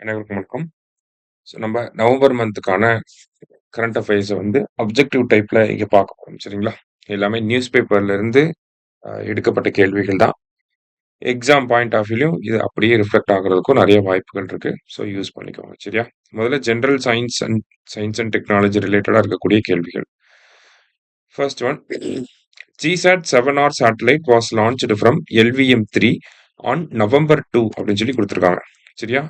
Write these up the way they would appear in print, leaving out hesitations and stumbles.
அனைவருக்கும் வணக்கம். நம்ம நவம்பர் மந்த்துக்கான கரண்ட் அஃபேர்ஸ அப்ஜெக்டிவ் டைப்ல இங்க பார்க்க போறோம். சரிங்களா? எல்லாமே நியூஸ் பேப்பர்ல இருந்து எடுக்கப்பட்ட கேள்விகள் தான். எக்ஸாம் பாயிண்ட் ஆஃப் வியூலயும் இது அப்படியே ரிஃப்ளெக்ட் ஆகுறதுக்கும் நெறைய வாய்ப்புகள் இருக்கு. ஸோ யூஸ் பண்ணிக்கோங்க. சரியா? முதல்ல ஜெனரல் சயின்ஸ் அண்ட் டெக்னாலஜி ரிலேட்டடா இருக்கக்கூடிய கேள்விகள். First one GSAT 7R satellite was launched from LVM-3 on November 2 அப்படின்னு சொல்லி குடுத்துருக்காங்க. சரியா?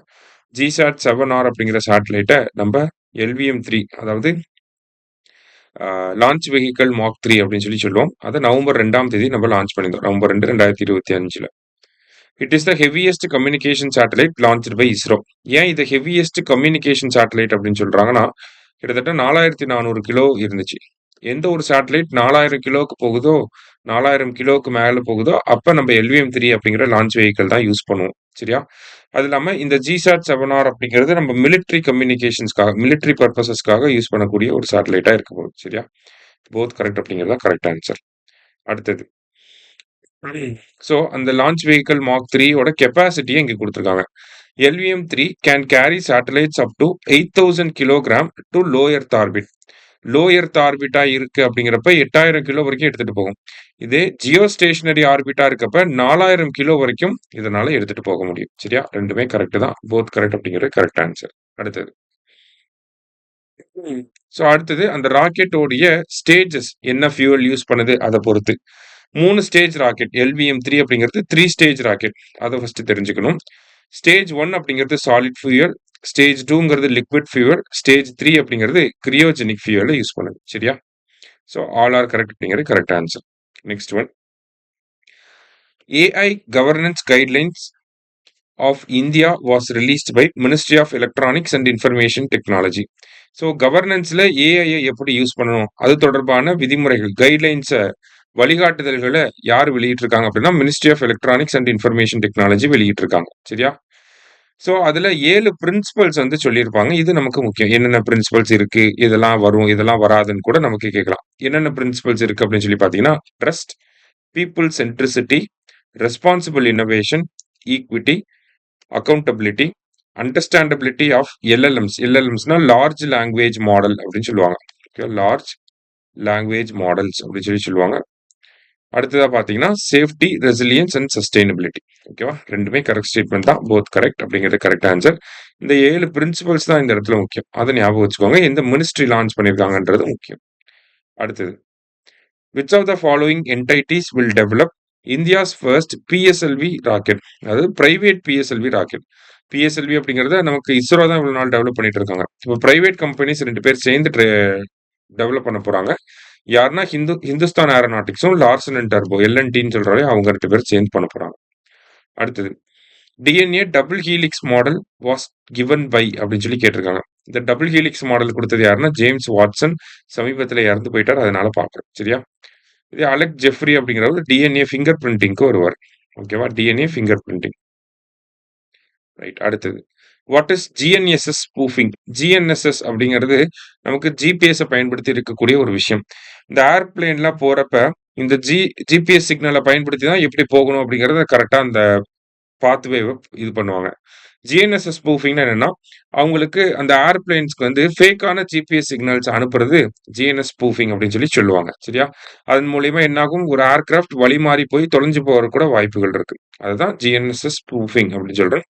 GSAT 7R அப்படிங்கிற சேட்டலைட்ட நம்ம LVM-3 அதாவது லான்ச் வெஹிக்கிள் மார்க் 3 அப்படின்னு சொல்லி சொல்லுவோம். அத நவம்பர் 2ஆம் தேதி நம்ம லான்ச் பண்ணியிருந்தோம். நவம்பர் 2, 2025ல. It is the heaviest communication satellite launched by ISRO. ஏன் இத ஹெவியஸ்ட் கம்யூனிகேஷன் சேட்டலைட் அப்படின்னு சொல்றாங்கன்னா, கிட்டத்தட்ட 4400 கிலோ இருந்துச்சு. எந்த ஒரு சேட்டலைட் 4000 கிலோவுக்கு போகுதோ, 4000 கிலோவுக்கு மேல போகுதோ, அப்ப நம்ம LVM-3 அப்படிங்கிற லான்ச் வெஹிக்கிள் தான் யூஸ் பண்ணுவோம். சரியா? அது இல்லாம இந்த GSAT 7R அப்படிங்கிறது நம்ம மிலிட்டரி பர்ப்பஸஸ்க்காக யூஸ் பண்ணக்கூடிய ஒரு சேட்டலைட்டா இருக்க போகுது. சரியா? போத் கரெக்ட் அப்படிங்கிறது தான் கரெக்ட் ஆன்சர். அடுத்தது. ஸோ அந்த லான்ச் வெஹிக்கிள் மார்க் 3 ஓட கெப்பாசிட்டிய இங்க குடுத்துருக்காங்க. LVM-3 can carry satellites up to 8000 kilogram to low earth orbit. Low earth ஆர்பிட்டா இருக்கு அப்படிங்கிறப்ப 8000 கிலோ வரைக்கும் எடுத்துட்டு போகும். இதே ஜியோ ஸ்டேஷனரி ஆர்பிட்டா இருக்கப்ப 4000 கிலோ வரைக்கும் இதனால எடுத்துட்டு போக முடியும். சரியா? 2மே கரெக்ட் தான். போத் கரெக்ட் அப்படிங்கிறது கரெக்ட் ஆன்சர். அடுத்தது. ஸோ அடுத்தது அந்த ராக்கெட்டோடைய ஸ்டேஜஸ் என்ன ஃபியூயல் யூஸ் பண்ணுது அத பொறுத்து. 3 ஸ்டேஜ் ராக்கெட் LVM-3 அப்படிங்கிறது 3 ஸ்டேஜ் ராக்கெட். அத ஃபர்ஸ்ட் தெரிஞ்சுக்கணும். ஸ்டேஜ் 1 அப்படிங்கிறது சாலிட் ஃபியூயல். ஸ்டேஜ் 2ங்கிறது லிக்விட் ஃபியூயல். ஸ்டேஜ் 3 அப்படிங்கிறது கிரியோஜெனிக் ஃபியூயல யூஸ் பண்ணுது. சரியா? ஸோ ஆல் ஆர் கரெக்ட் அப்படிங்கிறது correct answer. Next one. AI governance guidelines of India was released by ministry of electronics and Information technology. So கவர்னன்ஸ்ல AI எப்படி use பண்ணணும் அது தொடர்பான விதிமுறைகள் வழிகாட்டுதல்களை யார் வெளியிட்டிருக்காங்க அப்படின்னா Ministry of electronics and Information Technology வெளியிட்டிருக்காங்க. சரியா? ஸோ அதுல 7 பிரின்சிபல்ஸ் சொல்லியிருப்பாங்க. இது நமக்கு முக்கியம். என்னென்ன பிரின்சிபல்ஸ் இருக்கு, இதெல்லாம் வரும், இதெல்லாம் வராதுன்னு கூட நமக்கு கேட்கலாம். என்னென்ன பிரின்சிபல்ஸ் இருக்கு அப்படின்னு சொல்லி பார்த்தீங்கன்னா, trust, people centricity, responsible innovation, equity, accountability, understandability of LLMs. LLMsனா லார்ஜ் லாங்குவேஜ் மாடல் அப்படின்னு சொல்லுவாங்க. லார்ஜ் லாங்குவேஜ் மாடல்ஸ் அப்படின்னு சொல்லுவாங்க. அடுத்ததா பார்த்தீங்கன்னா, சேஃப்டி, ரெசிலியன்ஸ் அண்ட் சஸ்டைனபிலிட்டி. ஓகேவா? 2மே கரெக்ட் ஸ்டேட்மெண்ட் தான். போத் கரெக்ட் அப்படிங்கிறது கரெக்ட் ஆன்சர். இந்த 7 பிரின்சிபல்ஸ் தான் இந்த இடத்துல முக்கியம். அத ஞாபகம் வச்சுக்கோங்க. எந்த மினிஸ்ட்ரி லான்ச் பண்ணியிருக்காங்கன்றது முக்கியம். அடுத்தது. Which of the following entities will develop India's first PSLV rocket. அதாவது பிரைவேட் PSLV ராக்கெட். PSLV அப்படிங்கிறத நமக்கு இஸ்ரோ தான் இவ்வளவு நாள் டெவலப் பண்ணிட்டு இருக்காங்க. இப்போ பிரைவேட் கம்பெனிஸ் 2 பேர் சேர்ந்து டெவலப் பண்ண போறாங்க. யாருன்னா ஹிந்துஸ்தான் ஏரோநாட்டிக்ஸும் லார்சன் அண்ட் டர்போ LNTன்னு சொல்றாங்க. அவங்க 2 பேரும் சேர்ந்து பண்ண போறாங்க. அடுத்தது. DNA double helix model was given by அப்படின்னு சொல்லி கேட்டிருக்காங்க. இந்த டபுள் ஹீலிக்ஸ் மாடல் கொடுத்தது யாருன்னா ஜேம்ஸ் வாட்சன். சமீபத்தில் இறந்து போயிட்டார். அதனால பார்க்குறோம். சரியா? இதே அலெக் ஜெஃப்ரி அப்படிங்கிறவர் DNA ஃபிங்கர் பிரிண்டிங்க்கு வருவார். ஓகேவா? DNA finger printing. ரைட். அடுத்தது. What is GNSS spoofing? GNSS அப்படிங்கிறது நமக்கு GPS பயன்படுத்தி இருக்கக்கூடிய ஒரு விஷயம். இந்த ஏர்பிளேன்லாம் போறப்ப இந்த GPS சிக்னலை பயன்படுத்தி தான் எப்படி போகணும் அப்படிங்கிறத கரெக்டா அந்த பாத்வேவ இது பண்ணுவாங்க. GNSS ஸ்பூஃபிங்னா என்னன்னா, அவங்களுக்கு அந்த ஏர்பிளேன்ஸ்க்கு ஃபேக்கான GPS சிக்னல்ஸ் அனுப்புறது GNS ஸ்பூஃபிங் அப்படின்னு சொல்லுவாங்க. சரியா? அதன் மூலியமா என்னாகும்? ஒரு ஏர்கிராஃப்ட் வழி மாறி போய் தொலைஞ்சு போறதுக்கு கூட வாய்ப்புகள் இருக்கு. அதுதான் GNSS ஸ்பூஃபிங் அப்படின்னு சொல்றேன்.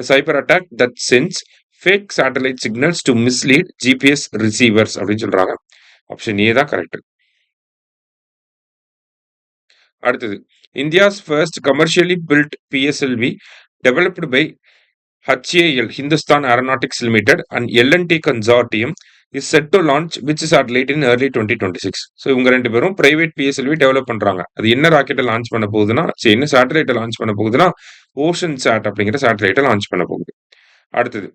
Cyber attack that sends fake satellite signals to mislead GPS receivers அப்படின்னு சொல்றாங்க. ஆப்ஷன் ஏ தான் கரெக்ட். அடுத்தது. India's first commercially built PSLV developed by HAL Hindustan Aeronautics Limited and L&T Consortium is set to launch which satellite in early 2026. So இவங்க 2 பேரும் private PSLV develop பண்றாங்க. அது என்ன ராக்கெட்டை லான்ச் பண்ண போகுதுன்னா, என்ன சேட்டலைட்டை லான்ச் பண்ண போகுதுன்னா, ஓஷன் சாட் அப்படிங்கிற சேட்டலைட்டை லான்ச் பண்ண போகுது. அடுத்தது.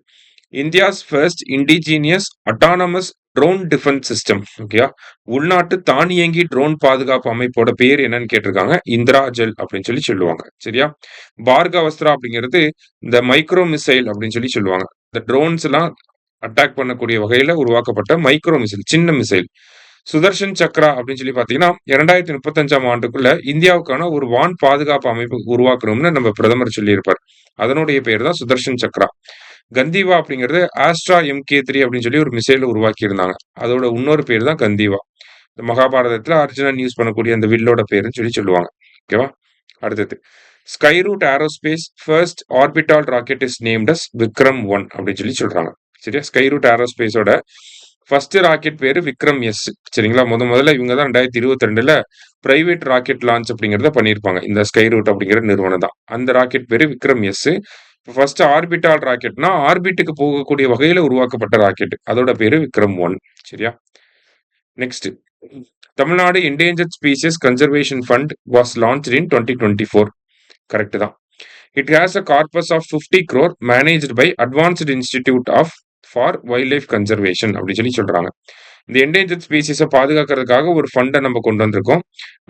India's first indigenous autonomous drone defence system. ஓகேயா? உள்நாட்டு தானியங்கி ட்ரோன் பாதுகாப்பு அமைப்போட பேர் என்னன்னு கேட்டிருக்காங்க. இந்திராஜல் அப்படின்னு சொல்லுவாங்க. சரியா? பார்கவஸ்திரா அப்படிங்கிறது இந்த மைக்ரோ மிசைல் அப்படின்னு சொல்லுவாங்க. இந்த ட்ரோன்ஸ் எல்லாம் அட்டாக் பண்ணக்கூடிய வகையில உருவாக்கப்பட்ட மைக்ரோ மிசைல், சின்ன மிசைல். சுதர்ஷன் சக்ரா அப்படின்னு பார்த்தீங்கன்னா 2035ஆம் ஆண்டுக்குள்ள இந்தியாவுக்கான ஒரு வான் பாதுகாப்பு அமைப்பு உருவாக்கணும்னு நம்ம பிரதமர் சொல்லியிருப்பார். அதனுடைய பேர் தான் சுதர்ஷன் சக்ரா. கந்தீவா அப்படிங்கிறது ஆஸ்ட்ரா MK3 அப்படின்னு சொல்லி ஒரு மிசைல உருவாக்கி இருந்தாங்க. அதோட இன்னொரு பேர் தான் கந்தீவா. இந்த மகாபாரதத்துல அர்ஜுனன் யூஸ் பண்ணக்கூடிய அந்த வில்லோட பேருன்னு சொல்லி சொல்லுவாங்க. ஓகேவா? அடுத்தது Skyroot Aerospace first orbital rocket is named as Vikram 1 அப்படின்னு சொல்லி சொல்றாங்க. சரியா? ஸ்கை ரூட் ஏரோஸ்பேஸோட ஃபர்ஸ்ட் ராக்கெட் பேரு விக்ரம் எஸ். சரிங்களா? முதல்ல இவங்க தான் 2022ல பிரைவேட் ராக்கெட் லான்ச் அப்படிங்கிறத பண்ணியிருப்பாங்க. இந்த ஸ்கை ரூட் அப்படிங்கிற நிறுவனம் தான். அந்த ராக்கெட் பேரு விக்ரம் எஸ். ஃபர்ஸ்ட் ஆர்பிட்டால் ராக்கெட்னா ஆர்பிட்டுக்கு போகக்கூடிய வகையில உருவாக்கப்பட்ட ராக்கெட். அதோட பேரு விக்ரம் 1. சரியா? Next Tamil Nadu endangered species conservation fund was launched in 2024. Correct தான். It has a corpus of 50 crore managed by advanced institute of for wildlife conservation அப்படின்னு சொல்லி சொல்றாங்க. இந்த என்டேஞ்சர்ட் ஸ்பீசிஸை பாதுகாக்கிறதுக்காக ஒரு ஃபண்டை நம்ம கொண்டு வந்திருக்கோம்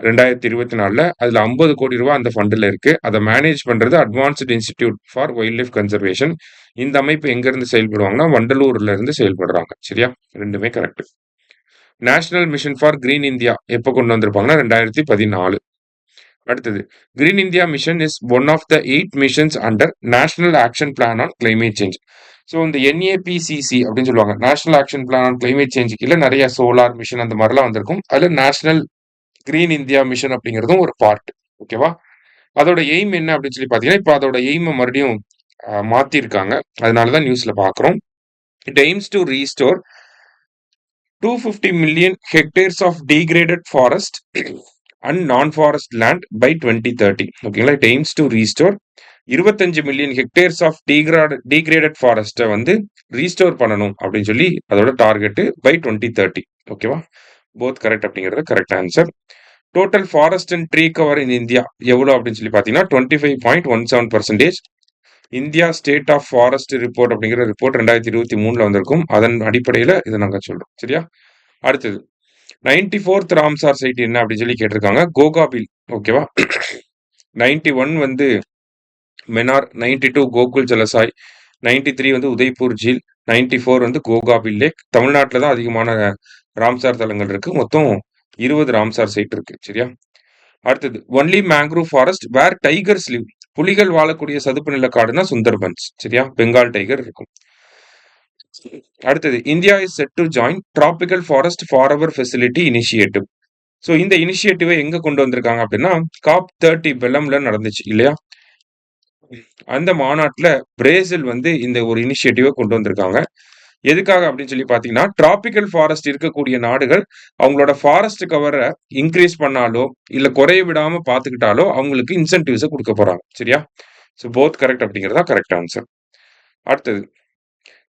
2024ல. அதுல 50 கோடி ரூபாய் அந்த ஃபண்டில் இருக்கு. அதை மேனேஜ் பண்றது advanced institute for wildlife conservation. இந்த அமைப்பு எங்க இருந்து செயல்படுவாங்கன்னா வண்டலூர்ல இருந்து செயல்படுறாங்க. சரியா? ரெண்டுமே correct. National Mission for Green India எப்போ கொண்டு வந்திருப்பாங்கன்னா 2014. அடுத்தது Green India Mission is one of the 8 missions under National action plan on Climate Change. So இந்த NAPCC அப்படின்னு சொல்லுவாங்க, National action plan on Climate Change கீழே நிறைய சோலார் மிஷன் அந்த மாதிரிலாம் வந்திருக்கும். அதுல நேஷனல் கிரீன் இந்தியா மிஷன் அப்படிங்கிறதும் ஒரு பார்ட். ஓகேவா? அதோட எய்ம் என்ன அப்படின்னு சொல்லி பார்த்தீங்கன்னா இப்போ அதோட எய்மை மறுபடியும் மாத்திருக்காங்க. அதனாலதான் நியூஸ்ல பாக்குறோம். It aims to restore 250 million hectares of degraded forest and non-forest land by 2030. ஓகேங்களா? It aims to restore 25 million hectares of degraded ஃபாரஸ்ட்டை வந்து ரீஸ்டோர் பண்ணணும் அப்படின்னு சொல்லி அதோட டார்கெட் பை 2030. ஓகேவா? போத் கரெக்ட் அப்படிங்கிறது correct answer. Total forest and tree cover in India எவ்வளோ அப்படின்னு சொல்லி பார்த்தீங்கன்னா 25.17%. India State of Forest Report அப்படிங்கிற ரிப்போர்ட் 2023ல வந்திருக்கும். அதன் அடிப்படையில் இதை நாங்கள் சொல்றோம். சரியா? அடுத்தது 94th ராம்சார் சைட் என்ன அப்படின்னு சொல்லி கேட்டிருக்காங்க. கோகாபில். ஓகேவா? 91 வந்து மெனார், 92 கோகுல் ஜலசாய், 93 வந்து உதய்பூர் ஜீல், 94 வந்து கோகாபில் லேக். தமிழ்நாட்டில் தான் அதிகமான ராம்சார் தலங்கள் இருக்கு. மொத்தம் 20 ராம்சார் சைட் இருக்கு. சரியா? அடுத்தது ஒன்லி மேங்க்ரூவ் ஃபாரஸ்ட் வேர் டைகர்ஸ் லிவ். புலிகள் வாழக்கூடிய சதுப்பு நில காடுனா சுந்தர்பன்ஸ். சரியா? பெங்கால் டைகர் இருக்கும். அடுத்தது India is set to join tropical forest forever facility initiative. So இந்த இனிஷியேட்டிவை எங்க கொண்டு வந்திருக்காங்க அப்படின்னா COP30 பெல்லம்ல நடந்துச்சு இல்லையா? அந்த மாநாட்டில் பிரேசில் வந்து இந்த ஒரு இனிஷியேட்டிவை கொண்டு வந்திருக்காங்க. எதுக்காக அப்படின்னு சொல்லி பார்த்தீங்கன்னா டிராபிக்கல் ஃபாரஸ்ட் இருக்கக்கூடிய நாடுகள் அவங்களோட ஃபாரஸ்ட் கவரை இன்க்ரீஸ் பண்ணாலோ இல்லை குறைய விடாம பார்த்துக்கிட்டாலோ அவங்களுக்கு இன்சென்டிவ்ஸை கொடுக்க போறாங்க. சரியா? ஸோ போத் கரெக்ட் அப்படிங்கிறதா கரெக்ட் ஆன்சர். அடுத்தது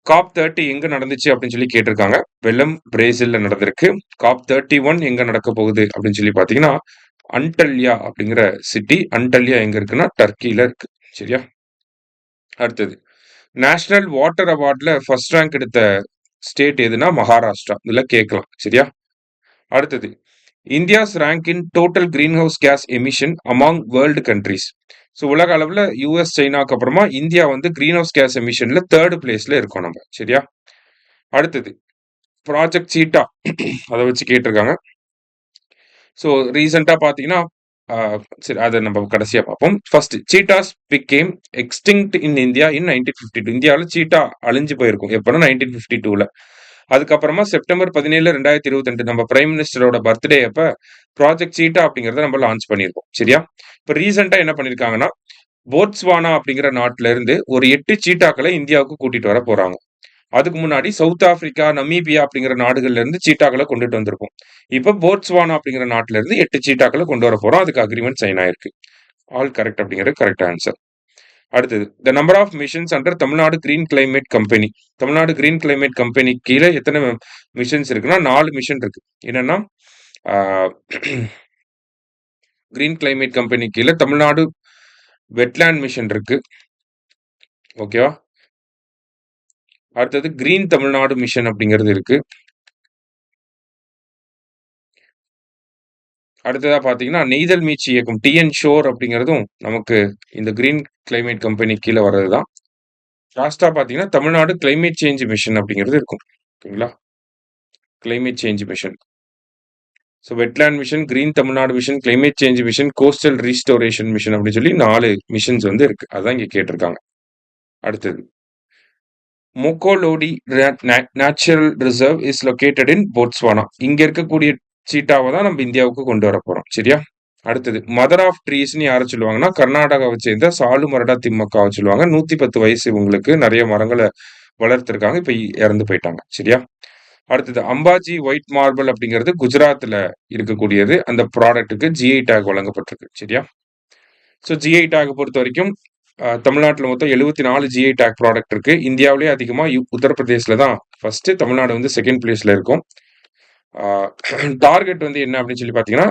COP30 எங்க நடந்துச்சு அப்படின்னு சொல்லி கேட்டிருக்காங்க. வெல்லம் பிரேசில்ல நடந்திருக்கு. COP31 எங்க நடக்க போகுது அப்படின்னு சொல்லி பார்த்தீங்கன்னா அன்டல்யா அப்படிங்கிற சிட்டி. அன்டல்யா எங்க இருக்குன்னா டர்க்கியில இருக்கு. சரியா? அடுத்தது நேஷனல் வாட்டர் அவார்ட்ல ஃபர்ஸ்ட் ரேங்க் எடுத்த ஸ்டேட் எதுனா மகாராஷ்டிரா. இதுல கேட்கலாம். சரியா? அடுத்தது இந்தியாஸ் ரேங்க் இன் total green house case emission among world countries. So உலக அளவில் US சைனாக்கு அப்புறமா இந்தியா வந்து கிரீன் ஹவுஸ் கேஸ் எமிஷன்ல 3rd பிளேஸ்ல இருக்கோம் நம்ம. சரியா? அடுத்தது ப்ராஜெக்ட் சீட்டா அதை வச்சு கேட்டிருக்காங்க. ஸோ ரீசெண்டாக பார்த்தீங்கன்னா சரி அதை நம்ம கடைசியாக பார்ப்போம். First cheetahs became extinct in India in 1952. இந்தியாவில் சீட்டா அழிஞ்சு போயிருக்கும் எப்போனா 1952ல. அதுக்கப்புறமா செப்டம்பர் 17 2022 நம்ம பிரைம் மினிஸ்டரோட பர்த்டே அப்ப ப்ராஜெக்ட் சீட்டா அப்படிங்கிறத நம்ம லான்ச் பண்ணியிருக்கோம். சரியா? இப்போ ரீசெண்டா என்ன பண்ணிருக்காங்கன்னா போட்ஸ்வானா அப்படிங்கிற நாட்டில இருந்து ஒரு 8 சீட்டாக்களை இந்தியாவுக்கு கூட்டிட்டு வர போறாங்க. அதுக்கு முன்னாடி சவுத் ஆப்பிரிக்கா, நமீபியா அப்படிங்கிற நாடுகள்ல இருந்து சீட்டாக்களை கொண்டுட்டு வந்திருக்கும். இப்ப போட்ஸ்வானா அப்படிங்கிற நாட்டில இருந்து 8 சீட்டாக்களை கொண்டு வர போறோம். அதுக்கு அக்ரிமெண்ட் சைன் ஆயிருக்கு. ஆல் கரெக்ட் அப்படிங்கிறது கரெக்ட் ஆன்சர். அடுத்தது the number of missions under Tamil Nadu Green Climate Company. Tamil Nadu Green Climate Company கீழே எத்தனை மிஷன்ஸ் இருக்குன்னா 4 மிஷன் இருக்கு. என்னன்னா கிரீன் கிளைமேட் கம்பெனி கீழே தமிழ்நாடு வெட்லேண்ட் மிஷன் இருக்கு. ஓகேவா? அடுத்தது கிரீன் தமிழ்நாடு மிஷன் அப்படிங்கிறது இருக்கு. அடுத்ததா பாத்தீங்கன்னா நெய்தல் மீட்சி இயக்கம் TN ஷோர் அப்படிங்கிறதும் நமக்கு இந்த கிரீன் கிளைமேட் கம்பெனி கீழே வர்றதுதான். லாஸ்டா பாத்தீங்கன்னா தமிழ்நாடு கிளைமேட் சேஞ்ச் மிஷன் அப்படிங்கிறது இருக்கும். ஓகேங்களா? Climate change mission. So wetland mission, green Tamil Nadu mission, climate change mission, coastal restoration mission அப்படின்னு சொல்லி 4 மிஷன்ஸ் வந்து இருக்கு. அதான் இங்க கேட்டிருக்காங்க. அடுத்தது Mokolodi natural reserve is located in Botswana. இங்க இருக்கக்கூடிய சீட்டாவை தான் நம்ம இந்தியாவுக்கு கொண்டு வர போறோம். சரியா? அடுத்தது மதர் ஆஃப் ட்ரீஸ்ன்னு யாரை சொல்லுவாங்கன்னா கர்நாடகாவை சேர்ந்த சாலுமரடா திம்மக்காவை சொல்லுவாங்க. 110 வயசு இவங்களுக்கு. நிறைய மரங்களை வளர்த்திருக்காங்க. இப்ப இறந்து போயிட்டாங்க. சரியா? அடுத்தது அம்பாஜி ஒயிட் மார்பிள் அப்படிங்கிறது குஜராத்ல இருக்கக்கூடியது. அந்த ப்ராடக்ட்டுக்கு ஜிஐ டேக் வழங்கப்பட்டிருக்கு. சரியா? ஸோ ஜிஐ டேக் பொறுத்த வரைக்கும் தமிழ்நாட்டில் மொத்தம் 74 ஜிஐ டேக் ப்ராடக்ட் இருக்கு. இந்தியாவிலேயே அதிகமாக உத்தரப்பிரதேசில் தான் ஃபர்ஸ்ட், தமிழ்நாடு வந்து செகண்ட் பிளேஸ்ல இருக்கும். டார்கெட் வந்து என்ன அப்படின்னு சொல்லி பார்த்தீங்கன்னா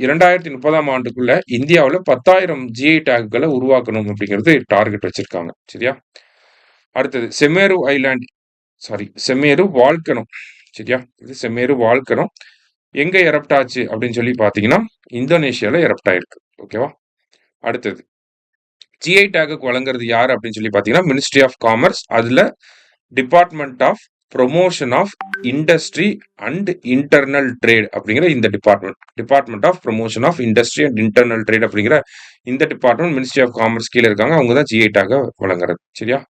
2030ஆம் ஆண்டுக்குள்ள இந்தியாவில் 10,000 ஜிஐ டேக்குகளை உருவாக்கணும் அப்படிங்கிறது டார்கெட் வச்சிருக்காங்க. சரியா? அடுத்தது செம்மேரு வால்கனோ. சரியா? இது செம்மேரு வால்கனோ எங்க எரப்ட் ஆச்சு அப்படின்னு சொல்லி பார்த்தீங்கன்னா இந்தோனேஷியால எரப்ட் ஆயிருக்கு. ஓகேவா? அடுத்தது ஜிஐ டேக்கு வழங்குறது யார் அப்படின்னு சொல்லி பார்த்தீங்கன்னா மினிஸ்ட்ரி ஆஃப் காமர்ஸ். அதுல Department of Promotion of Industry and Internal Trade அப்படிங்கிற இந்த Department of Promotion of Industry and Internal Trade அப்படிங்கிற இந்த டிபார்ட்மெண்ட் மினிஸ்ட்ரி ஆஃப் காமர்ஸ் கீழே இருக்காங்க. அவங்க தான் ஜிஐ டேக வழங்குறது. சரியா?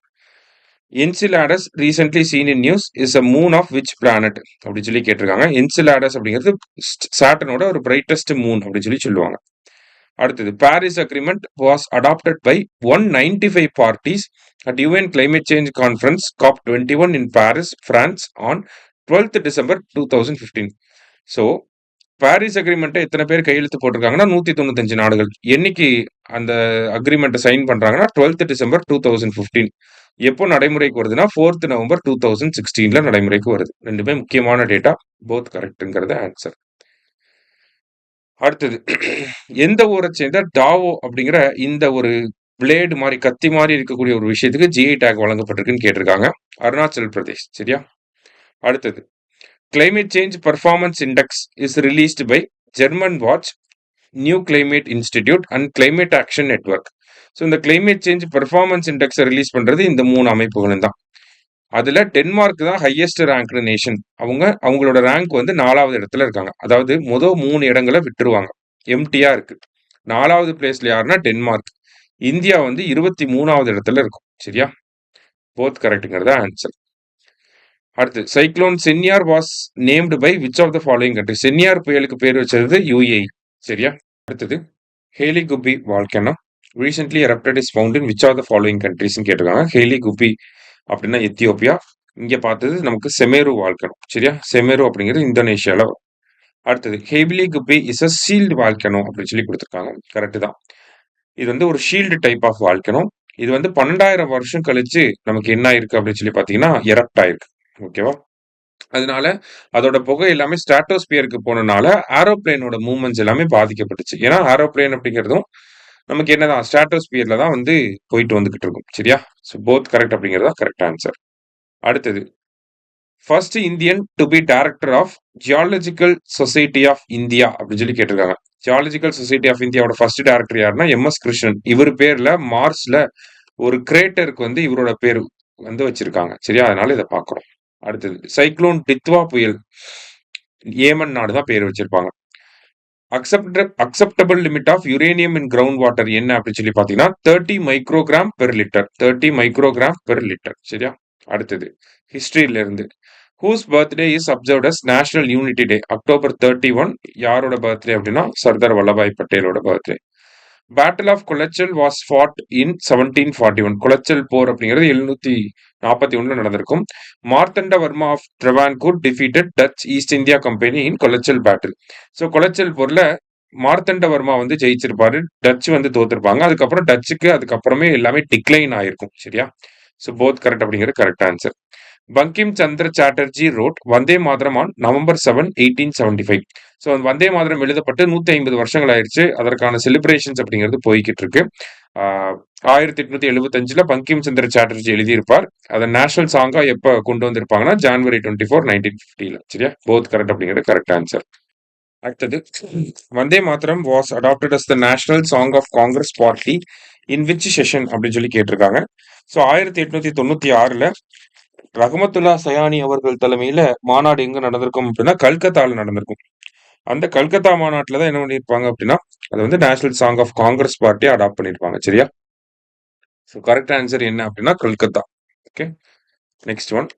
Enceladus recently seen in news is a moon of which planet அப்படின்னு சொல்லி கேட்டிருக்காங்க. என்சிலாடஸ் அப்படிங்கிறது சாட்டனோட ஒரு பிரைட்டஸ்ட் மூன் அப்படின்னு சொல்லி சொல்லுவாங்க. அடுத்தது Paris agreement was adopted by 195 parties at UN climate change conference COP21 in Paris, France on 12th December 2015. ஸோ பாரிஸ் அக்ரிமெண்ட்டை எத்தனை பேர் கையெழுத்து போட்டிருக்காங்கன்னா 195 நாடுகள். என்னைக்கு அந்த அக்ரிமெண்ட்டை சைன் பண்றாங்கன்னா 12th December 2015. எப்போ நடைமுறைக்கு வருதுன்னா 4th November 2016 நடைமுறைக்கு வருது. ரெண்டுமே முக்கியமான டேட்டா. போத் கரெக்ட்ங்கிறது ஆன்சர். அடுத்தது எந்த ஊரை சேர்ந்த டாவோ அப்படிங்கிற இந்த ஒரு பிளேடு மாதிரி கத்தி மாதிரி இருக்கக்கூடிய ஒரு விஷயத்துக்கு ஜிஐ டேக் வழங்கப்பட்டிருக்குன்னு கேட்டிருக்காங்க. அருணாச்சல் பிரதேஷ். சரியா? அடுத்தது Climate Change Performance Index is released by Germanwatch, New Climate Institute and Climate Action Network. So இந்த கிளைமேட் சேஞ்ச் பர்ஃபார்மன்ஸ் இண்டெக்ஸை ரிலீஸ் பண்றது இந்த 3 அமைப்புகளும் தான். அதுல டென்மார்க் தான் ஹையஸ்ட் ரேங்க்டு நேஷன். அவங்களோட ரேங்க் வந்து 4வது இடத்துல இருக்காங்க. அதாவது முதல் 3 இடங்களை விட்டுருவாங்க, எம்டியா இருக்கு. 4வது பிளேஸ்ல யாருன்னா டென்மார்க். இந்தியா வந்து 23வது இடத்துல இருக்கும். சரியா? போத் கரெக்ட்ங்கிறத ஆன்சர். அடுத்து cyclone Senyar was named by which of the following country. Senyar புயலுக்கு பேர் வச்சது யுஏஇ. சரியா? அடுத்தது Hayli Gubbi volcano recently erupted is found in which of the following கண்ட்ரிஸ்ன்னு கேட்டிருக்காங்க. ஹேலி குப்பி அப்படின்னா எத்தியோப்பியா. இங்க பார்த்தது நமக்கு செமேரு வால்கனோ. சரியா? செமேரு அப்படிங்கிறது இந்தோனேஷியால. அடுத்தது ஹேபிலி குப்பி இஸ் அ ஷீல்டு வால்கனோ அப்படின்னு சொல்லி கொடுத்துருக்காங்க. கரெக்ட் தான். இது வந்து ஒரு ஷீல்டு டைப் ஆஃப் வால்கனோ. இது வந்து 12,000 வருஷம் கழிச்சு நமக்கு என்ன ஆயிருக்கு அப்படின்னு சொல்லி பார்த்தீங்கன்னா எரப்ட் ஆயிருக்கு. ஓகேவா? அதனால அதோட புகை எல்லாமே ஸ்ட்ராட்டோஸ்பியருக்கு போனனால ஏரோப்ளேனோட மூவ்மெண்ட்ஸ் எல்லாமே பாதிக்கப்பட்டுச்சு. ஏன்னா ஏரோப்ளேன் அப்படிங்கிறதும் நமக்கு என்னதான் ஸ்ட்ராட்டோஸ்பியர்ல தான் வந்து போயிட்டு வந்துகிட்டு இருக்கும். சரியா? ஸோ போத் கரெக்ட் அப்படிங்கிறது தான் கரெக்ட் ஆன்சர். அடுத்தது first Indian to be director of Geological Society of India அப்படின்னு சொல்லி கேட்டிருக்காங்க. ஜியாலஜிக்கல் சொசைட்டி ஆஃப் இந்தியாவோட ஃபர்ஸ்ட் டைரக்டர் யாருன்னா MS கிருஷ்ணன். இவர் பேர்ல மார்ஸ்ல ஒரு கிரேட்டருக்கு வந்து இவரோட பேர் வந்து வச்சிருக்காங்க. சரியா? அதனால இதை பார்க்கிறோம். அடுத்தது சைக்ளோன் டித்வா புயல் ஏமன் நாடு தான் பேர் வச்சிருப்பாங்க. Acceptable limit of uranium in ground water என்ன அப்படின்னு சொல்லி பார்த்தீங்கன்னா 30 microgram per litre. 30 microgram per litre. சரியா? அடுத்தது ஹிஸ்டரியில இருந்து whose birthday is observed as national unity day. October 31 யாரோட பர்த்டே அப்படின்னா சர்தார் வல்லபாய் பட்டேலோட birthday. Battle of Colachel was fought in 1741. குளச்சல் போர் அப்படிங்கிறது 741 நடந்திருக்கும். Marthanda Varma of Travancore defeated Dutch East India company in Colachel battle. So Colachel போர்ல மார்த்தண்டவர்மா வந்து ஜெயிச்சிருப்பாரு, டச் வந்து தோத்துருப்பாங்க. அதுக்கப்புறம் டச்சுக்கு அதுக்கப்புறமே எல்லாமே டிக்ளைன் ஆயிருக்கும். சரியா? ஸோ போத் கரெக்ட் அப்படிங்கிறது correct answer. Bankim Chandra Chatterjee wrote Vande Mataram on November 7, 1875. So Vande Mataram எழுதப்பட்டு 150 வருஷங்கள் ஆயிடுச்சு. அதற்கான செலிப்ரேஷன்ஸ் அப்படிங்கிறது போய்கிட்டு இருக்கு. 1875 பங்கிம் சந்திர சாட்டர்ஜி எழுதியிருப்பார். அதை நேஷனல் சாங்கா எப்ப கொண்டு வந்திருப்பாங்கன்னா January 24, 1950. சரியா? போத் கரெக்ட் அப்படிங்கிறது கரெக்ட் ஆன்சர். அடுத்தது Vande Mataram was adopted as the national song of Congress party in which session அப்படின்னு சொல்லி கேட்டிருக்காங்க. ஸோ 1896 ரஹமத்துல்லா சயானி அவர்கள் தலைமையில மாநாடு எங்க நடந்திருக்கும் அப்படின்னா கல்கத்தால நடந்திருக்கும். அந்த கல்கத்தா மாநாட்டில் தான் என்ன பண்ணியிருப்பாங்க அப்படின்னா அது வந்து நேஷனல் சாங் ஆஃப் காங்கிரஸ் பார்ட்டியை அடாப்ட் பண்ணியிருப்பாங்க. சரியா? ஸோ கரெக்ட் ஆன்சர் என்ன அப்படின்னா Calcutta. Okay. Next one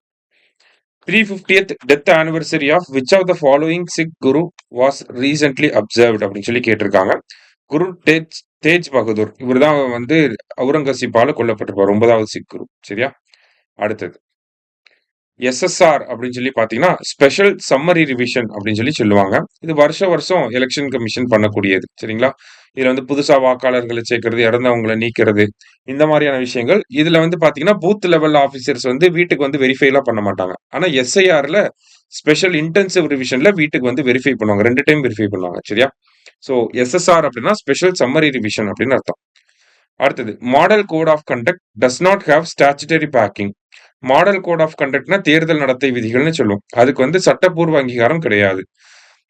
350th death anniversary of which of the following Sikh guru was recently observed அப்படின்னு சொல்லி கேட்டிருக்காங்க. குரு தேஜ் தேஜ் பகதூர் இவர் தான் வந்து அவுரங்கசீப்பால கொல்லப்பட்டிருப்பார், 9வது சிக் குரு. சரியா? அடுத்தது எஸ்எஸ்ஆர் அப்படின்னு சொல்லி பாத்தீங்கன்னா ஸ்பெஷல் சம்மரி ரிவிஷன் அப்படின்னு சொல்லி சொல்லுவாங்க. இது வருஷம் எலெக்ஷன் கமிஷன் பண்ணக்கூடியது. சரிங்களா? இதுல வந்து புதுசா வாக்காளர்களை சேர்க்கிறது, இறந்தவங்களை நீக்கிறது, இந்த மாதிரியான விஷயங்கள். இதுல வந்து பாத்தீங்கன்னா பூத் லெவல் ஆபீசர்ஸ் வந்து வீட்டுக்கு வந்து வெரிஃபை எல்லாம் பண்ண மாட்டாங்க. ஆனா எஸ்ஐஆர்ல ஸ்பெஷல் இன்டென்சிவ் ரிவிஷன்ல வீட்டுக்கு வந்து வெரிஃபை பண்ணுவாங்க. 2 டைம் வெரிஃபை பண்ணுவாங்க. சரியா? சோ எஸ்எஸ்ஆர் அப்படின்னா ஸ்பெஷல் சம்மரி ரிவிஷன் அப்படின்னு அர்த்தம். அடுத்தது model code of conduct does not have statutory backing. Model code of கண்டக்ட்னா தேர்தல் நடத்தை விதிகள்னு சொல்லுவோம். அதுக்கு வந்து சட்டப்பூர்வ அங்கீகாரம் கிடையாது.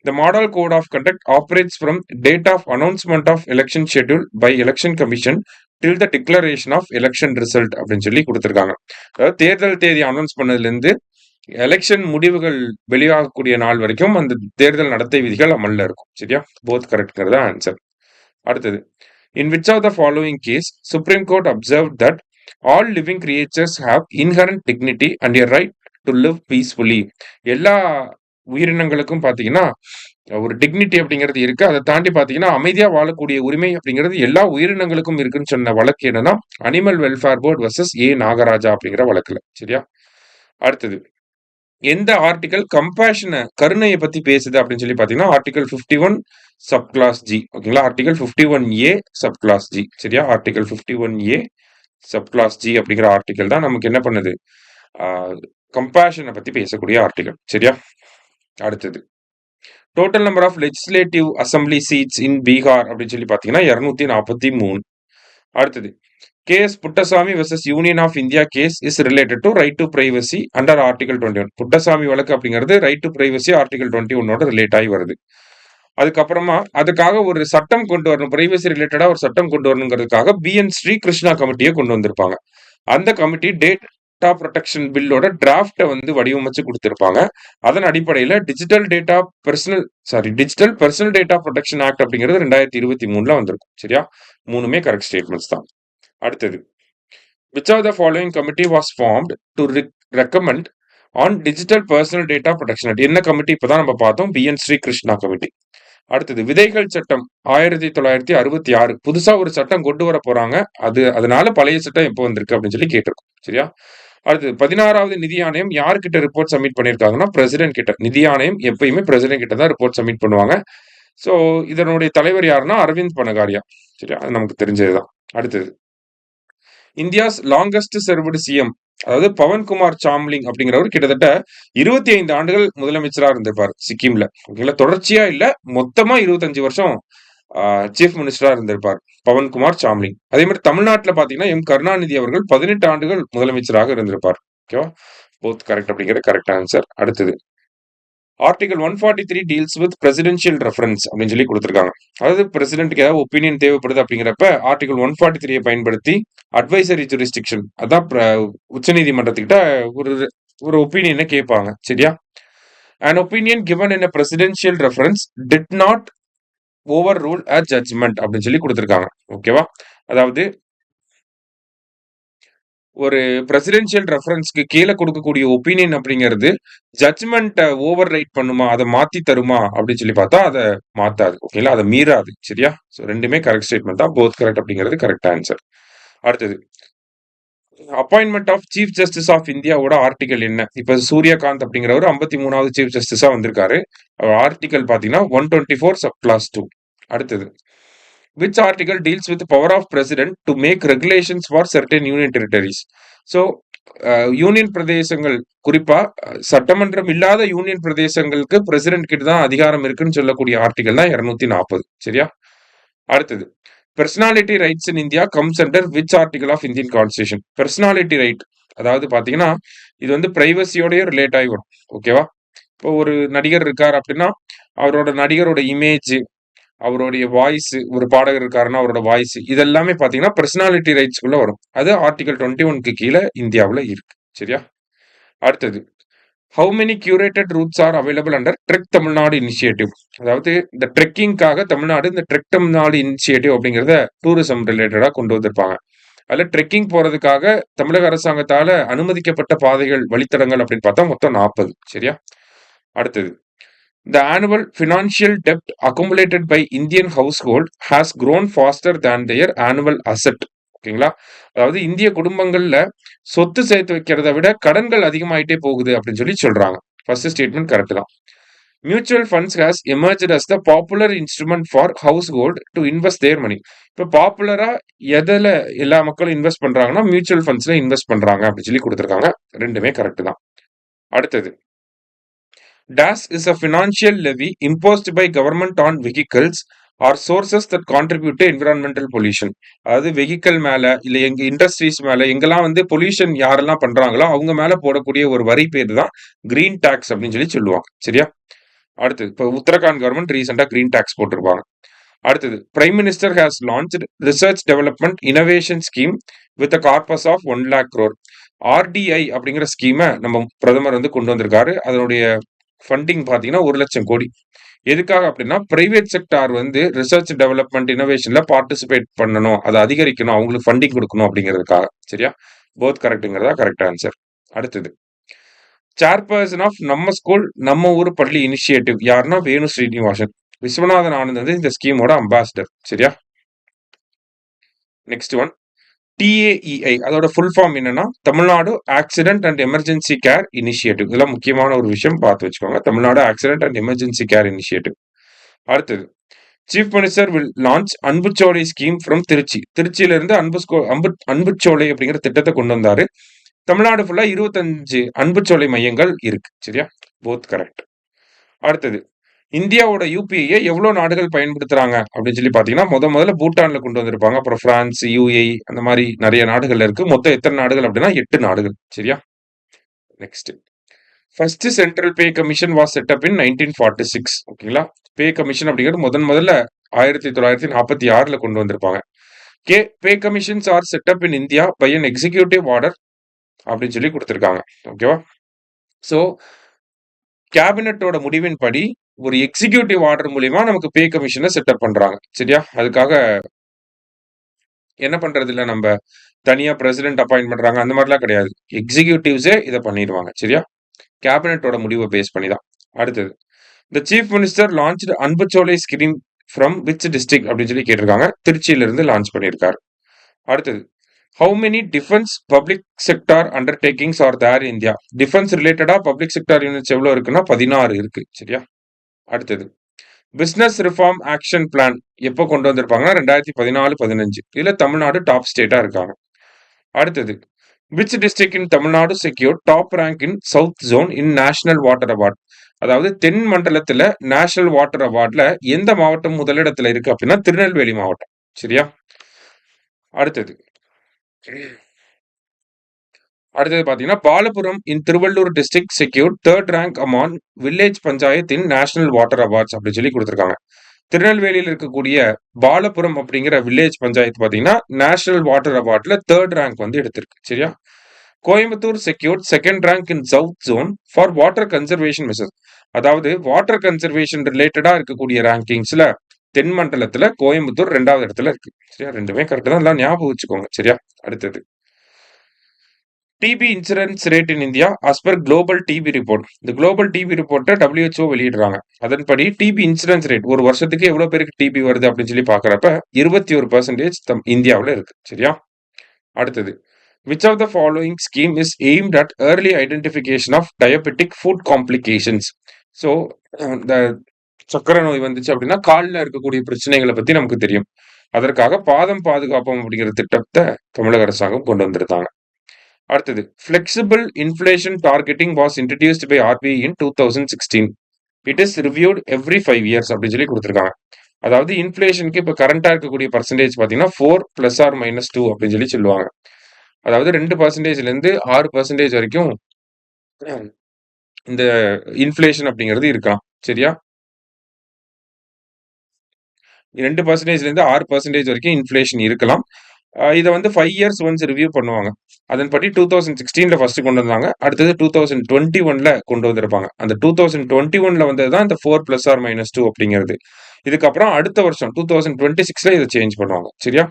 The model code of conduct operates from date of announcement of election schedule by election commission till the declaration of election result அப்படின்னு சொல்லி கொடுத்திருக்காங்க. அதாவது தேர்தல் தேதி அனௌன்ஸ் பண்ணதுல இருந்து எலெக்ஷன் முடிவுகள் வெளியாகக்கூடிய நாள் வரைக்கும் அந்த தேர்தல் நடத்தை விதிகள் அமல்ல இருக்கும். சரியா? போத் கரெக்ட்ங்கிறது ஆன்சர். அடுத்தது in which of the following case Supreme Court observed that all living creatures have inherent dignity and a right to live peacefully. எல்லா உயிரினங்களுக்கும் பாத்தீங்கன்னா ஒரு டிக்னிட்டி அப்படிங்கிறது இருக்கு. அதை தாண்டி பாத்தீங்கன்னா அமைதியா வாழக்கூடிய உரிமை அப்படிங்கிறது எல்லா உயிரினங்களுக்கும் இருக்குன்னு சொன்ன வழக்கு என்னன்னா அனிமல் வெல்ஃபேர் போர்ட் வர்சஸ் ஏ நாகராஜா அப்படிங்கிற வழக்குல. சரியா? அடுத்தது எந்த ஆர்டிகல் கம்பேஷனை கருணையை பத்தி பேசுது அப்படின்னு சொல்லி பாத்தீங்கன்னா ஆர்டிகல் 51 சப் கிளாஸ் ஜி. ஓகேங்களா? Article 51A sub clause G. சரியா? Article 51A sub clause G அப்படிங்கிற ஆர்டிகல் தான் நமக்கு என்ன பண்ணுது, கம்பேஷனை பத்தி பேசக்கூடிய ஆர்டிகல். சரியா? அடுத்தது total number of legislative assembly seats in Bihar அப்படின்னு சொல்லி பாத்தீங்கன்னா 243. அடுத்தது K S Puttaswamy versus Union of India case is related to right to privacy under article 21. Puttaswamy வழக்கு அப்படிங்கிறது right to privacy article 21 relate ஆகி வருது. அதுக்கப்புறமா அதுக்காக ஒரு சட்டம் கொண்டு வரணும், பிரைவசி ரிலேட்டடா ஒரு சட்டம் கொண்டு வரணுங்கிறதுக்காக பிஎன் ஸ்ரீகிருஷ்ணா கமிட்டியை கொண்டு வந்திருப்பாங்க. அந்த கமிட்டி டேட்டா ப்ரொடெக்ஷன் பில்லோட டிராஃப்டை வந்து வடிவமைச்சு கொடுத்திருப்பாங்க. அதன் அடிப்படையில் digital personal data protection act அப்படிங்கிறது 2023 வந்திருக்கும். சரியா? மூணுமே கரெக்ட் ஸ்டேட்மெண்ட்ஸ் தான். அடுத்தது which of the following committee was formed to recommend on digital personal data protection act? என்ன கமிட்டி இப்பதான் நம்ம பார்த்தோம், பிஎன் ஸ்ரீகிருஷ்ணா கமிட்டி. அடுத்தது விதைகள் சட்டம் 1966 புதுசா ஒரு சட்டம் கொண்டு வர போறாங்க. அதனால பழைய சட்டம் எப்போ வந்திருக்கு அப்படின்னு சொல்லி கேட்டிருக்கோம். சரியா? அடுத்தது 16வது நிதி ஆணையம் யார்கிட்ட ரிப்போர்ட் சப்மிட் பண்ணியிருக்காங்கன்னா பிரசிடென்ட் கிட்ட. நிதி ஆணையம் எப்பயுமே பிரசிடென்ட் கிட்ட தான் ரிப்போர்ட் சப்மிட் பண்ணுவாங்க. ஸோ இதனுடைய தலைவர் யாருன்னா அரவிந்த் பனகாரியா. சரியா? அது நமக்கு தெரிஞ்சதுதான். அடுத்தது இந்தியாஸ் லாங்கஸ்ட் சர்வ்டு சிஎம் அதாவது பவன்குமார் சாம்லிங் அப்படிங்கிறவர் கிட்டத்தட்ட 25 ஆண்டுகள் முதலமைச்சரா இருந்திருப்பார் சிக்கிம்ல. ஓகேங்களா? தொடர்ச்சியா இல்ல, மொத்தமா 25 வருஷம் சீஃப் மினிஸ்டரா இருந்திருப்பார் பவன்குமார் சாம்லிங். அதே மாதிரி தமிழ்நாட்டில் பாத்தீங்கன்னா எம் கருணாநிதி அவர்கள் 18 ஆண்டுகள் முதலமைச்சராக இருந்திருப்பார். ஓகேவா? போத் கரெக்ட் அப்படிங்கிற கரெக்ட் ஆன்சர். அடுத்தது article 143 deals with presidential reference அப்படின்னு சொல்லி கொடுத்திருக்காங்க. அதாவது பிரசிடென்ட்க்கு ஏதாவது ஒப்பீனியன் தேவைப்படுது அப்படிங்கிறப்ப ஆர்டிகல் 143 பயன்படுத்தி அட்வைசரி ஜூரிஸ்டிக்ஷன் அதான் உச்சநீதிமன்றத்துக்கிட்ட ஒரு ஒரு ஒப்பீனியனை கேட்பாங்க. சரியா? an opinion given in a presidential reference did not overrule a judgment அப்படின்னு சொல்லி கொடுத்திருக்காங்க. ஓகேவா? அதாவது ஒரு பிரசிடென்ஷியல் ரெஃபரன்ஸ்க்கு கீழே கொடுக்கக்கூடிய ஒப்பீனியன் அப்படிங்கிறது ஜட்ஜ்மெண்ட்டை ஓவர் ரைட் பண்ணுமா, அதை மாத்தி தருமா அப்படின்னு சொல்லி பார்த்தா அதை மாத்தாது. ஓகேங்களா? அதை மீறாது. சரியா? ஸோ ரெண்டுமே கரெக்ட் ஸ்டேட்மெண்ட் தான். போத் கரெக்ட் அப்படிங்கிறது கரெக்ட் ஆன்சர். அடுத்தது appointment of chief justice of இந்தியாவோட ஆர்டிகல் என்ன? இப்ப சூரியகாந்த் அப்படிங்கிறவர் 53வது சீஃப் ஜஸ்டிஸா வந்திருக்காரு. ஆர்டிகல் பாத்தீங்கன்னா 124 சப் கிளாஸ் 2. அடுத்தது which article deals with power of president to make regulations for certain union territories. So union பிரதேசங்கள் குறிப்பா சட்டமன்றம் இல்லாத யூனியன் பிரதேசங்களுக்கு பிரசிடென்ட் கிட்ட தான் அதிகாரம் இருக்குன்னு சொல்லக்கூடிய ஆர்டிகல் தான் 240. சரியா? அடுத்தது personality rights in India comes under which article of Indian constitution. Personality right அதாவது பாத்தீங்கன்னா இது வந்து பிரைவசியோடய ரிலேட் ஆகி வரும். ஓகேவா? இப்போ ஒரு நடிகர் இருக்கார் அப்படின்னா அவரோட நடிகரோட இமேஜ், அவருடைய வாய்ஸ், ஒரு பாடகர் இருக்காருன்னா அவரோட வாய்ஸ், இதெல்லாமே பாத்தீங்கன்னா பெர்சனாலிட்டி ரைட்ஸ்குள்ள வரும். அது ஆர்டிகல் 21க்கு கீழே இந்தியாவில் இருக்கு. சரியா? அடுத்தது how many curated roots are available under trek Tamil Nadu initiative. அதாவது இந்த ட்ரெக்கிங்காக தமிழ்நாடு இந்த ட்ரெக் தமிழ்நாடு இனிஷியேட்டிவ் அப்படிங்கிறத டூரிசம் ரிலேட்டடா கொண்டு வந்திருப்பாங்க. அதுல ட்ரெக்கிங் போறதுக்காக தமிழக அரசாங்கத்தால அனுமதிக்கப்பட்ட பாதைகள், வழித்தடங்கள் அப்படின்னு பார்த்தா மொத்தம் 40. சரியா? அடுத்தது. The annual financial debt accumulated by Indian household has grown faster than their annual asset. ஓகேங்களா? அதாவது இந்திய குடும்பங்கள்ல சொத்து சேர்த்து வைக்கிறத விட கடன்கள் அதிகமாயிட்டே போகுது அப்படின்னு சொல்லி சொல்றாங்க. ஃபர்ஸ்ட் ஸ்டேட்மெண்ட் கரெக்ட் தான். Mutual funds has emerged as the popular instrument for household to invest their money. இப்போ பாப்புலரா எதுல எல்லா மக்களும் இன்வெஸ்ட் பண்றாங்கன்னா மியூச்சுவல் ஃபண்ட்ஸ்ல இன்வெஸ்ட் பண்றாங்க அப்படின்னு சொல்லி கொடுத்திருக்காங்க. ரெண்டுமே கரெக்ட் தான். அடுத்தது. DAS is a financial levy imposed by government on vehicles or sources that contribute to environmental pollution. அதாவது வெஹிக்கிள் மேல இல்ல எங்க இண்டஸ்ட்ரீஸ் மேல எங்கெல்லாம் வந்து பொல்யூஷன் யாரெல்லாம் பண்றாங்களோ அவங்க மேல போடக்கூடிய ஒரு வரி பேர் தான் கிரீன் டாக்ஸ் அப்படின்னு சொல்லி சொல்லுவாங்க. சரியா? அடுத்தது. இப்போ உத்தரகாண்ட் கவர்மெண்ட் ரீசெண்டா கிரீன் டாக்ஸ் போட்டிருப்பாங்க. அடுத்தது. Prime minister has launched research development innovation scheme with a corpus of 1 lakh crore. RDI அப்படிங்கிற ஸ்கீமை நம்ம பிரதமர் வந்து கொண்டு வந்திருக்காரு. அதனுடைய ஃபண்டிங் பார்த்தீங்கன்னா 1,00,000 கோடி. எதுக்காக அப்படின்னா பிரைவேட் செக்டார் வந்து ரிசர்ச் டெவலப்மெண்ட் இனோவேஷன்ல பார்ட்டிசிபேட் பண்ணணும், அதை அதிகரிக்கணும், அவங்களுக்கு ஃபண்டிங் கொடுக்கணும் அப்படிங்கிறதுக்காக. சரியா? போத் கரெக்ட்டுங்கிறதா கரெக்ட் ஆன்சர். அடுத்தது. Chairperson of Namma school Namma Oor பள்ளி இனிஷியேட்டிவ் யாருன்னா வேணு ஸ்ரீனிவாசன். விஸ்வநாதன் ஆனந்த் வந்து இந்த ஸ்கீமோட அம்பாசிடர். சரியா? Next one. TAEI அதோட ஃபுல் ஃபார்ம் என்னன்னா Tamil Nadu accident and emergency care initiative. இதெல்லாம் முக்கியமான ஒரு விஷயம் பார்த்து வச்சுக்கோங்க. Tamil Nadu accident and emergency care initiative. அடுத்தது. Chief minister will launch Anbucholai scheme from Trichy. திருச்சியில இருந்து அன்புச்சோலை அப்படிங்கிற திட்டத்தை கொண்டு வந்தாரு. தமிழ்நாடு ஃபுல்லா 25 அன்புச்சோலை மையங்கள் இருக்கு. சரியா? Both correct. அடுத்தது. இந்தியாவோட யூபிஐயை எவ்வளவு நாடுகள் பயன்படுத்துறாங்க அப்படின்னு சொல்லி பாத்தீங்கன்னா முதல்ல பூட்டான்ல கொண்டு வந்திருப்பாங்க. அப்புறம் பிரான்ஸ், UAE அந்த மாதிரி நிறைய நாடுகள்ல இருக்கு. மொத்தம் எத்தனை நாடுகள் அப்படின்னா 8 நாடுகள். சரியா? Next. First central pay commission was set up in 1946. ஓகேங்களா? பே கமிஷன் அப்படிங்கிறது முதல்ல 1946ல கொண்டு வந்திருப்பாங்க. Pay commissions are set up in India by an executive order அப்படின்னு சொல்லி கொடுத்திருக்காங்க. ஓகேவா? சோ கேபினட்டோட முடிவின்படி ஒரு எக்ஸிகியூட்டிவ் ஆர்டர் மூலியமா நமக்கு பே கமிஷனை செட்டப் பண்றாங்க. சரியா? அதுக்காக என்ன பண்றது இல்ல, நம்ம தனியா பிரசிடென்ட் அப்பாயிண்ட் பண்றாங்க அந்த மாதிரிலாம் கிடையாது. எக்ஸிகியூட்டிவ்ஸே இதை பண்ணிடுவாங்க. சரியா? கேபினட்டோட முடிவை பேஸ் பண்ணி தான். அடுத்தது. The chief minister launched Anbucholai scheme from which district அப்படின்னு சொல்லி கேட்டிருக்காங்க. திருச்சியில இருந்து லான்ச் பண்ணியிருக்காரு. அடுத்தது. How many defence public sector undertakings are there India? Defence ரிலேட்டடா பப்ளிக் செக்டார் யூனிட்ஸ் எவ்வளவு இருக்குன்னா 16 இருக்கு. சரியா? அடுத்தது. பிசினஸ் ரிஃபார்ம் ஆக்ஷன் பிளான் எப்போ கொண்டு வந்திருப்பாங்கன்னா 2014-15. இதுல தமிழ்நாடு டாப் ஸ்டேட்டா இருக்காங்க. அடுத்தது. Which district in Tamil Nadu secure top rank in south zone in national Water Award? அதாவது தென் மண்டலத்துல நேஷனல் வாட்டர் அவார்ட்ல எந்த மாவட்டம் முதலிடத்துல இருக்கு அப்படின்னா திருநெல்வேலி மாவட்டம். சரியா? அடுத்தது. பாத்தீங்கன்னா Balapuram in Tiruvallur district secure 3rd rank among village panchayat in national water awards அப்படின்னு சொல்லி கொடுத்திருக்காங்க. திருநெல்வேலியில் இருக்கக்கூடிய பாலபுரம் அப்படிங்கிற வில்லேஜ் பஞ்சாயத்து பாத்தீங்கன்னா நேஷனல் வாட்டர் அவார்ட்ல 3rd ரேங்க் வந்து எடுத்திருக்கு. சரியா? Coimbatore secured 2nd rank in south zone for water conservation measures. அதாவது வாட்டர் கன்சர்வேஷன் ரிலேட்டடா இருக்கக்கூடிய ரேங்கிங்ஸ்ல தென் மண்டலத்துல கோயம்புத்தூர் 2வது இடத்துல இருக்கு. சரியா? ரெண்டுமே கரெக்ட் தான், எல்லாம் ஞாபகம் வச்சுக்கோங்க. சரியா? அடுத்தது. TB insurance rate in India as per global TB report. இந்த குளோபல் டிபி ரிப்போர்ட்டை WHO வெளியிடுறாங்க. அதன்படி டிபி இன்சூரன்ஸ் ரேட் ஒரு வருஷத்துக்கு எவ்வளவு பேருக்கு டிபி வருது அப்படின்னு சொல்லி பாக்குறப்ப 21% இந்தியாவில் இருக்கு. சரியா? அடுத்தது. Which of the following scheme is aimed at early identification of diabetic foot complications? So இந்த சக்கரை நோய் வந்துச்சு அப்படின்னா காலில் இருக்கக்கூடிய பிரச்சனைகளை பத்தி நமக்கு தெரியும். அதற்காக பாதம் பாதுகாப்பம் அப்படிங்கிற திட்டத்தை தமிழக அரசாங்கம் கொண்டு வந்திருந்தாங்க. அடுத்தது. Flexible inflation targeting was introduced by RBI in 2016. It is reviewed every 5 years அப்படின்னு சொல்லி கொடுத்திருக்காங்க. அதாவது இன்ஃப்ளேஷனுக்கு இப்போ கரண்டா இருக்கக்கூடிய பர்சன்டேஜ் பார்த்தீங்கன்னா 4 + or -2 அப்படின்னு சொல்லி சொல்லுவாங்க. அதாவது 2%ல இருந்து 6% வரைக்கும் இந்த இன்ஃப்ளேஷன் அப்படிங்கிறது இருக்கலாம். சரியா? 2%ல இருந்து 6% வரைக்கும் இன்ஃப்ளேஷன் இருக்கலாம். இதை வந்து 5 years ஒன்ஸ் ரிவ்யூ பண்ணுவாங்க. அதன்படி 2016ல ஃபர்ஸ்ட் கொண்டு வந்தாங்க. அடுத்தது 2021ல கொண்டு வந்திருப்பாங்க. அந்த 2021ல வந்தது தான் இந்த 4 + or -2 அப்படிங்கிறது. இதுக்கப்புறம் அடுத்த வருஷம் 2026ல இதை சேஞ்ச் பண்ணுவாங்க. சரியா?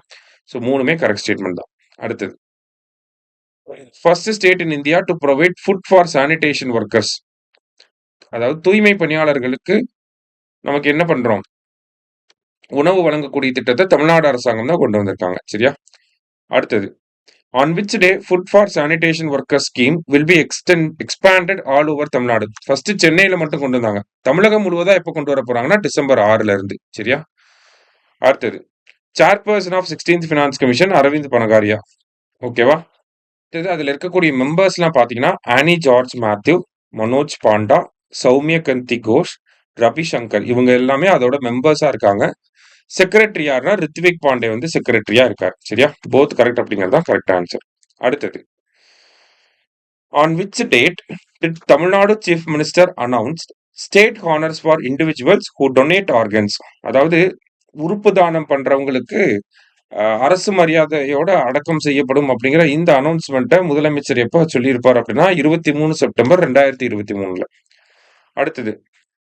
ஸோ 3மே கரெக்ட் ஸ்டேட்மெண்ட் தான். அடுத்தது, first state in India to provide food for sanitation workers. அதாவது தூய்மை பணியாளர்களுக்கு நமக்கு என்ன பண்றோம்? உணவு வழங்கக்கூடிய திட்டத்தை தமிழ்நாடு அரசாங்கம் தான் கொண்டு வந்திருக்காங்க. சரியா? அடுத்தது, on which day food for sanitation workers scheme will be expanded all over Tamil Nadu. First சென்னையில மட்டும் கொண்டு வந்தாங்க. தமிழகம் முழுவதா எப்ப கொண்டு வர போறாங்கன்னா டிசம்பர் 6ல இருந்து. சரியா? அடுத்தது, chairperson of 16th Finance Commission Arvind Panagariya. ஓகேவா? அடுத்தது, அதுல இருக்கக்கூடிய மெம்பர்ஸ்லாம் பாத்தீங்கன்னா ஆனி ஜார்ஜ் மேத்யூ, மனோஜ் பாண்டா, சௌமிய கந்தி கோஷ், ரவி சங்கர், இவங்க எல்லாமே அதோட மெம்பர்ஸா இருக்காங்க. செக்ரட்டரி யாருன்னா ரித்விக் பாண்டே வந்து செக்ரட்டரியா இருக்காரு. சரியா? போத் கரெக்ட் அப்படிங்கிறது தான் கரெக்ட் ஆன்சர். அடுத்தது, on which date did Tamil Nadu Chief Minister announced state honors for individuals who donate organs? அதாவது உறுப்பு தானம் பண்றவங்களுக்கு அரசு மரியாதையோட அடக்கம் செய்யப்படும் அப்படிங்கிற இந்த அனௌன்ஸ்மெண்ட்டை முதலமைச்சர் எப்ப சொல்லியிருப்பார் அப்படின்னா 23 செப்டம்பர் 2023ல. அடுத்தது,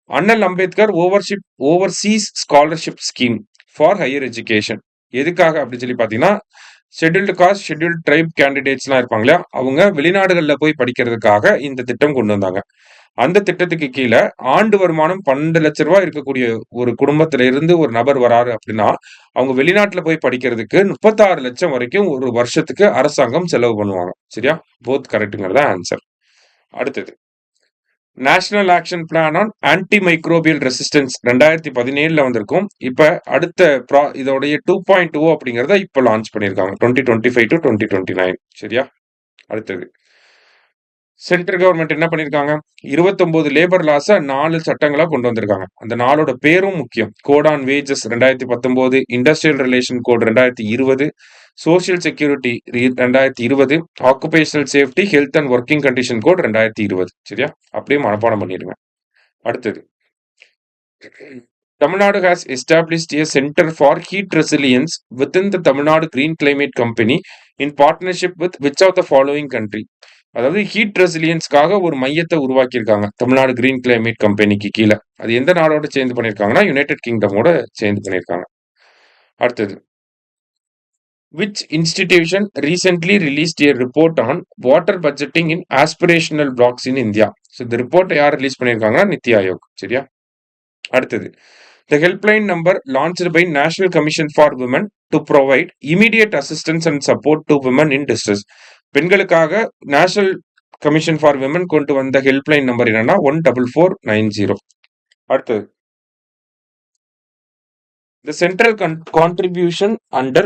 அண்ணல் Ambedkar Overseas scholarship scheme for higher education எதுக்காக அப்படின்னு சொல்லி பாத்தீங்கன்னா ஷெட்யூல்டு காஸ்ட் ஷெட்யூல்டு ட்ரைப் கேண்டிடேட்ஸ்லாம் இருப்பாங்க இல்லையா, அவங்க வெளிநாடுகளில் போய் படிக்கிறதுக்காக இந்த திட்டம் கொண்டு வந்தாங்க. அந்த திட்டத்துக்கு கீழே ஆண்டு வருமானம் 12 லட்ச ரூபாய் இருக்கக்கூடிய ஒரு குடும்பத்தில இருந்து ஒரு நபர் வராரு அப்படின்னா அவங்க வெளிநாட்டுல போய் படிக்கிறதுக்கு 36 லட்சம் வரைக்கும் ஒரு வருஷத்துக்கு அரசாங்கம் செலவு பண்ணுவாங்க. சரியா? போத் கரெக்டுங்கிறத ஆன்சர். அடுத்தது, national action plan on antimicrobial resistance 2017ல வந்திருக்கும். இப்ப அடுத்த இதோடைய 2.0 அப்படிங்கறத இப்ப லான்ச் பண்ணிருக்காங்க 2025 to 2029. சரியா? அடுத்தது, சென்ட்ரல் கவர்மெண்ட் என்ன பண்ணிருக்காங்க? 29 லேபர் லாஸ 4 சட்டங்களா கொண்டு வந்திருக்காங்க. அந்த நாளோட பேரும் முக்கியம். Code on Wages 2019, Industrial Relation Code 2020, Social Security 2020, Occupational Safety Health and Working Condition Code 2020. சரியா? அப்படியே மனப்பாடம் பண்ணிடுங்க. அடுத்தது, Tamil Nadu has established a center for heat resilience within the Tamil Nadu Green Climate Company in partnership with which of the following country? அதாவது heat ரெசிலியன்ஸ்க்காக ஒரு மையத்தை உருவாக்கியிருக்காங்க தமிழ்நாடு கிரீன் கிளைமேட் கம்பெனிக்கு கீழே. அது எந்த நாடோட சேர்ந்து பண்ணியிருக்காங்கன்னா யுனைடெட் கிங்டமோட சேர்ந்து பண்ணியிருக்காங்க. அடுத்தது, which institution recently released a report on water budgeting in aspirational blocks in India? So இந்த ரிப்போர்ட்டை யார் ரிலீஸ் பண்ணியிருக்காங்கன்னா நித்தி ஆயோக். சரியா? அடுத்தது, the helpline number launched by National Commission for Women to provide immediate assistance and support to women in distress. பெண்களுக்காக national commission for women கொண்டு வந்த helpline number என்னன்னா 14490. அடுத்தது, the central contribution under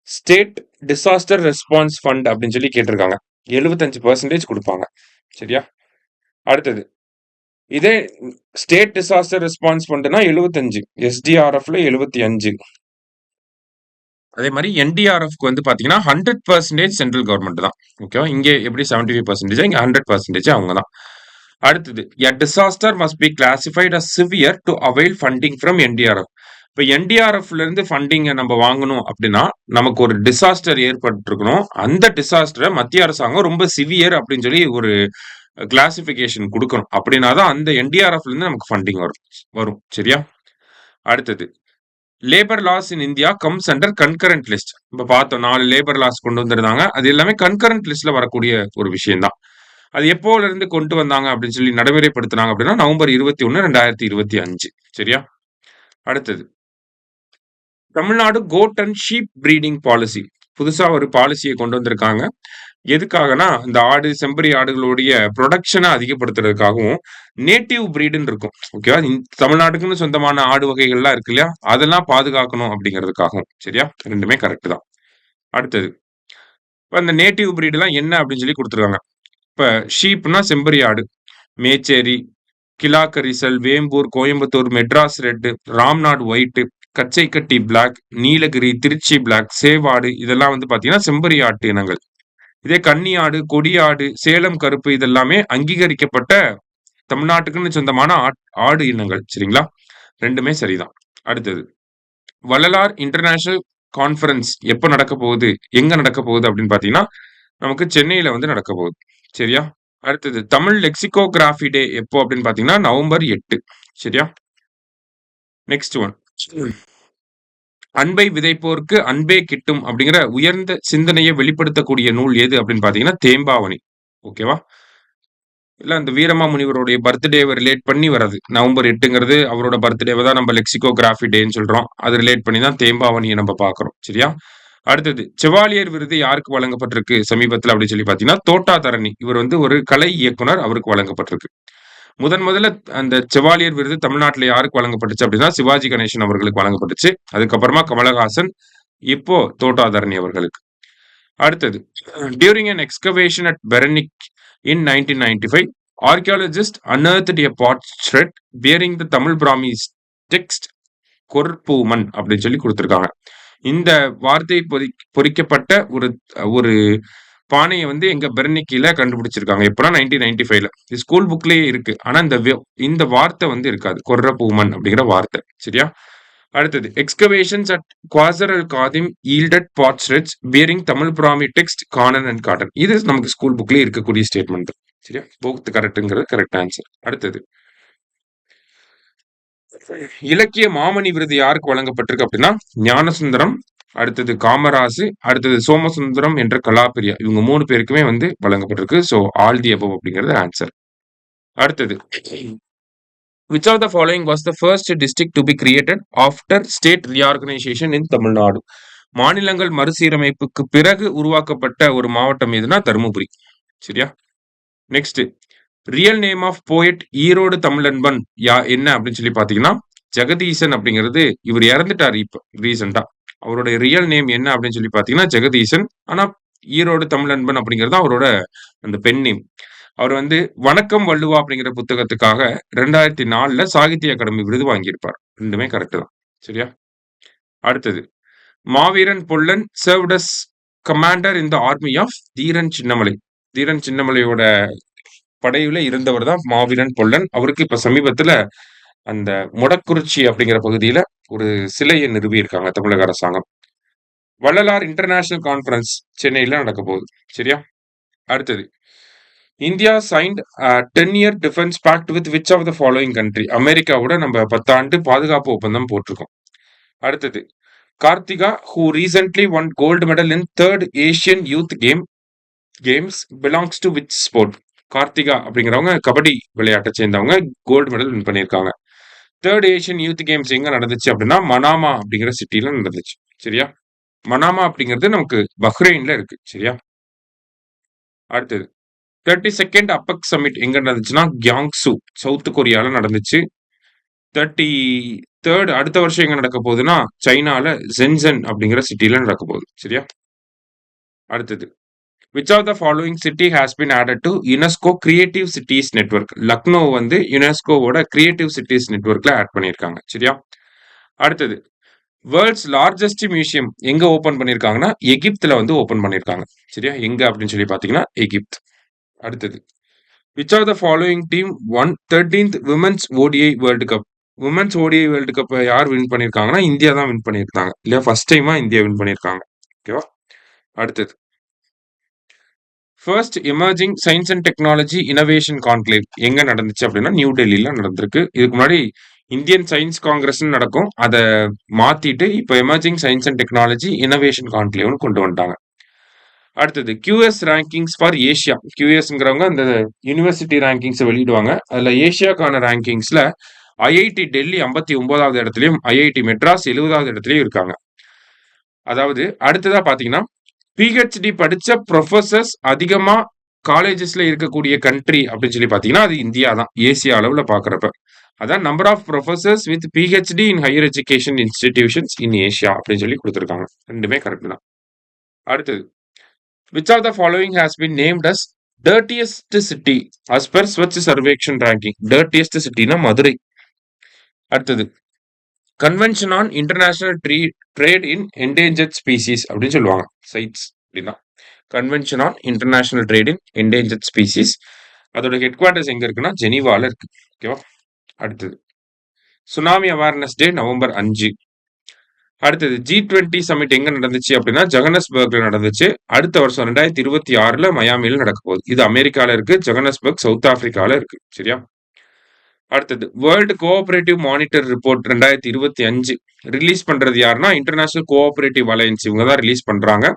state disaster response fund அப்படின்னு சொல்லி கேட்டிருக்காங்க. 75% கொடுப்பாங்க. சரியா? அடுத்தது, இதே ஸ்டேட் டிசாஸ்டர் ரெஸ்பான்ஸ் ஃபண்ட்னா 75, எஸ்டிஆர்எஃப்ல 75. அதே மாதிரி என்டிஆர்எஃப்க்கு வந்து பாத்தீங்கன்னா 100% சென்ட்ரல் கவர்மெண்ட் தான். ஓகேவா? இங்க எப்படி 75%, இங்க 100% அவங்க தான். அடுத்தது, a disaster must be classified as severe to avail funding from NDRF. இப்போ என்டிஆர்எஃப்ல இருந்து ஃபண்டிங்கை நம்ம வாங்கணும் அப்படின்னா நமக்கு ஒரு டிசாஸ்டர் ஏற்பட்டு இருக்கணும். அந்த டிசாஸ்டரை மத்திய அரசாங்கம் ரொம்ப சிவியர் அப்படின்னு சொல்லி ஒரு கிளாசிபிகேஷன் கொடுக்கணும். அப்படின்னா தான் அந்த என்டிஆர்எஃப்ல இருந்து நமக்கு ஃபண்டிங் வரும். சரியா? அடுத்தது, லேபர் லாஸ் இன் India comes under concurrent list. இப்ப பார்த்தோம் 4 லேபர் லாஸ் கொண்டு வந்திருந்தாங்க. அது எல்லாமே கன்கரண்ட் லிஸ்ட்ல வரக்கூடிய ஒரு விஷயம் தான். அது எப்போல இருந்து கொண்டு வந்தாங்க அப்படின்னு சொல்லி நடைமுறைப்படுத்தினாங்க அப்படின்னா நவம்பர் 21, 2025. சரியா? அடுத்தது, Tamil Nadu goat and sheep breeding policy புதுசா ஒரு பாலிசியை கொண்டு வந்திருக்காங்க. எதுக்காகனா இந்த ஆடு செம்பரி ஆடுகளுடைய ப்ரொடக்ஷனை அதிகப்படுத்துறதுக்காகவும் நேட்டிவ் பிரீடுன்னு இருக்கும். ஓகேவா? தமிழ்நாட்டுக்குன்னு சொந்தமான ஆடு வகைகள்லாம் இருக்கு இல்லையா, அதெல்லாம் பாதுகாக்கணும் அப்படிங்கிறதுக்காகவும். சரியா? ரெண்டுமே கரெக்ட் தான். அடுத்தது, இப்ப இந்த நேட்டிவ் பிரீடுலாம் என்ன அப்படின்னு சொல்லி கொடுத்துருக்காங்க. இப்ப ஷீப்னா செம்பரி ஆடு, Mecheri, Kilakarsal, Vembur, Coimbatore, Madras red, Ramnad white, Kachaikatti black, Nilgiri, Trichy black, Chevaadu, இதெல்லாம் வந்து பாத்தீங்கன்னா செம்பரி ஆட்டு இனங்கள். இதே கன்னியாடு, கொடியாடு, சேலம் கருப்பு இதெல்லாமே அங்கீகரிக்கப்பட்ட தமிழ்நாட்டுக்குன்னு சொந்தமான ஆடு இனங்கள். சரிங்களா? ரெண்டுமே சரிதான். அடுத்தது, வள்ளலார் இன்டர்நேஷனல் கான்ஃபரன்ஸ் எப்ப நடக்க போகுது, எங்க நடக்க போகுது அப்படின்னு பாத்தீங்கன்னா நமக்கு சென்னையில வந்து நடக்க போகுது. சரியா? அடுத்தது, தமிழ் லெக்சிகோகிராஃபி டே எப்போ அப்படின்னு பாத்தீங்கன்னா நவம்பர் 8. சரியா? நெக்ஸ்ட் ஒன், அன்பை விதைப்போருக்கு அன்பே கிட்டும் அப்படிங்கிற உயர்ந்த சிந்தனையை வெளிப்படுத்தக்கூடிய நூல் எது அப்படின்னு பாத்தீங்கன்னா தேம்பாவணி. ஓகேவா? இல்ல அந்த வீரமா முனிவருடைய பர்த்டேவை ரிலேட் பண்ணி வர்றது. நவம்பர் 8ங்கிறது அவரோட பர்த்டேவ தான் நம்ம லெக்சிகோகிராஃபி டேன்னு சொல்றோம். அது ரிலேட் பண்ணி தான் தேம்பாவணிய நம்ம பார்க்கிறோம். சரியா? அடுத்தது செவாலியர் விருது யாருக்கு வழங்கப்பட்டிருக்கு சமீபத்தில அப்படின்னு சொல்லி பார்த்தீங்கன்னா, தோட்டாதரணி. இவர் வந்து ஒரு கலை இயக்குனர். அவருக்கு வழங்கப்பட்டிருக்கு. முதல்ல அந்த செவாலியர் விருது தமிழ்நாட்டுல யாருக்கு வழங்கப்பட்டுச்சு அப்படின்னா, சிவாஜி கணேசன் அவர்களுக்கு வழங்கப்பட்டுச்சு. அதுக்கப்புறமா கமலஹாசன், இப்போ தோட்டாதரணி அவர்களுக்கு. அடுத்தது during an excavation at Berenice in 1995, archaeologists unearthed a portrait bearing the Tamil Brahmins text கொர்பூமன் அப்படின்னு சொல்லி கொடுத்திருக்காங்க. இந்த வார்த்தை பொறிக்கப்பட்ட ஒரு ஒரு பானையை வந்து எங்க பெர்னிக்கில கண்டுபிடிச்சிருக்காங்க. எப்பனா 1995ல. இது ஸ்கூல் புக்லயே இருக்கு. ஆனா இந்த வார்த்தை வந்து இருக்காது. கொர்ரபூமன் அப்படிங்கிற வார்த்தை. சரியா? அடுத்தது excavations at Quseir al Qadim yielded potsherds bearing Tamil Brahmi text Kanan and Kattan. இது நமக்கு ஸ்கூல் புக்லயே இருக்கக்கூடிய ஸ்டேட்மெண்ட். சரியா? போத் கரெக்ட்ங்கிறது கரெக்ட் ஆன்சர். அடுத்தது இலக்கிய மாமணி விருது யாருக்கு வழங்கப்பட்டிருக்கு அப்படின்னா ஞானசுந்தரம், அடுத்தது காமராசு, அடுத்தது சோமசுந்தரம் என்ற கலாப்பிரியா. இவங்க 3 பேருக்குமே வந்து வழங்கப்பட்டிருக்கு. ஸோ ஆல் தி அபவ் அப்படிங்கிறது ஆன்சர். அடுத்தது which of the following was the first district to be created after state reorganization in Tamil Nadu? மாநிலங்கள் மறுசீரமைப்புக்கு பிறகு உருவாக்கப்பட்ட ஒரு மாவட்டம் எதுனா தருமபுரி. சரியா? Next real name of poet Erode Tamilanban என்ன அப்படின்னு சொல்லி பாத்தீங்கன்னா ஜெகதீசன் அப்படிங்கிறது. இவர் இறந்துட்டாரு இப்ப ரீசெண்டா. அவருடைய ரியல் நேம் என்ன அப்படின்னு சொல்லி பாத்தீங்கன்னா ஜெகதீசன். ஆனா ஈரோடு தமிழன்பன் அப்படிங்கிறது அவரோட அந்த பெண் நேம். அவர் வந்து வணக்கம் வள்ளுவா அப்படிங்கிற புத்தகத்துக்காக 2004ல சாகித்ய அகாடமி விருது வாங்கியிருப்பார். ரெண்டுமே கரெக்ட் தான். சரியா? அடுத்தது Maveeran Pollan served as commander in the army of Dheeran Chinnamalai. Dheeran சின்னமலையோட படையில இருந்தவர் தான் மாவீரன் பொல்லன். அவருக்கு இப்ப சமீபத்துல அந்த முடக்குறிச்சி அப்படிங்கிற பகுதியில ஒரு சிலையை நிறுவியிருக்காங்க தமிழக அரசாங்கம். வள்ளலார் இன்டர்நேஷனல் கான்ஃபரன்ஸ் சென்னையில நடக்க போகுது. சரியா? அடுத்தது India signed 10-year defence pact with which of the following country. அமெரிக்காவோட நம்ம 10 ஆண்டு பாதுகாப்பு ஒப்பந்தம் போட்டிருக்கோம். அடுத்தது Karthika who recently won gold medal in 3rd Asian Youth Games belongs to which sport. Karthika அப்படிங்கிறவங்க கபடி விளையாட்டை சேர்ந்தவங்க. கோல்டு மெடல் வின் பண்ணியிருக்காங்க. 3rd ஏசியன் யூத் கேம்ஸ் எங்க நடந்துச்சு அப்படின்னா மனாமா அப்படிங்கிற சிட்டில நடந்துச்சு. சரியா? மனாமா அப்படிங்கிறது நமக்கு பஹ்ரைன்ல இருக்கு. சரியா? அடுத்தது 32nd அப்பக் சமிட் எங்க நடந்துச்சுன்னா கியாங்சு சவுத் கொரியால நடந்துச்சு. 33rd அடுத்த வருஷம் எங்க நடக்க போகுதுன்னா சைனால ஜென்சன் அப்படிங்கிற சிட்டில நடக்க போகுது. சரியா? அடுத்தது which of the following city has been added to UNESCO creative cities network. Lucknow வந்து யுனெஸ்கோவோட கிரியேட்டிவ் சிட்டிஸ் நெட்வொர்க்ல ஆட் பண்ணியிருக்காங்க. சரியா? அடுத்தது வேர்ல்ட்ஸ் லார்ஜஸ்ட் மியூசியம் எங்க ஓபன் பண்ணிருக்காங்கன்னா எகிப்துல வந்து ஓபன் பண்ணிருக்காங்க. சரியா? எங்க அப்படின்னு சொல்லி பாத்தீங்கன்னா எகிப்த். அடுத்தது which of the following team won 13th women's ODI world cup. Women's ODI world cup யார் வின் பண்ணிருக்காங்கன்னா இந்தியா தான் வின் பண்ணிருக்காங்க. இல்லையா? ஃபர்ஸ்ட் டைமா இந்தியா வின் பண்ணிருக்காங்க. ஓகேவா? அடுத்தது first emerging science and technology innovation conclave எங்க நடந்துச்சு அப்படின்னா நியூ டெல்லியில நடந்திருக்கு. இதுக்கு முன்னாடி இந்தியன் சயின்ஸ் காங்கிரஸ் நடக்கும். அதை மாத்திட்டு இப்ப emerging science and technology innovation கான்க்ளேவ்னு கொண்டு வந்துட்டாங்க. அடுத்தது QS ரேங்கிங்ஸ் ஃபார் ஏஷியா. QSங்கிறவங்க அந்த யூனிவர்சிட்டி ரேங்கிங்ஸ் வெளியிடுவாங்க. அதுல ஏஷியாக்கான ரேங்கிங்ஸ்ல ஐஐடி டெல்லி 59வது இடத்துலயும் ஐஐடி மெட்ராஸ் 70வது இடத்துலயும் இருக்காங்க. அதாவது அடுத்ததா பாத்தீங்கன்னா பிஹெச்டி படிச்ச ப்ரொஃபசர்ஸ் அதிகமா காலேஜஸ்ல இருக்கக்கூடிய கண்ட்ரி அப்படின்னு சொல்லி பாத்தீங்கன்னா அது இந்தியா தான். ஏசியா அளவுல பாக்குறப்ப அதான் number of professors with PhD in higher education institutions in Asia அப்படின்னு சொல்லி கொடுத்துருக்காங்க. ரெண்டுமே கரெக்ட் தான். அடுத்தது which of the following has been named as dirtiest city as per Swachh Sarvekshan ranking. dirtiest city na Madurai. அடுத்தது convention on international trade in endangered species அப்படின்னு சொல்லுவாங்க. CITES அப்படின்னா convention on international trade in endangered species. அதோட headquarters எங்க இருக்குன்னா ஜெனீவால இருக்கு. ஓகேவா? அடுத்தது சுனாமி அவேர்னஸ் டே நவம்பர் 5. அடுத்தது G20 சமிட் எங்க நடந்துச்சு அப்படின்னா ஜொகன்னஸ்பர்க்ல நடந்துச்சு. அடுத்த வருஷம் 2026ல மயாமில நடக்க போகுது. இது அமெரிக்கால இருக்கு. ஜொகன்னஸ்பர்க் சவுத் ஆப்பிரிக்கால இருக்கு. சரியா? அடுத்தது world cooperative monitor report 2025 release பண்றது யாருன்னா இன்டர்நேஷனல் கோஆபரேட்டிவ் அலையன்ஸ் இவங்க தான் ரிலீஸ் பண்றாங்க.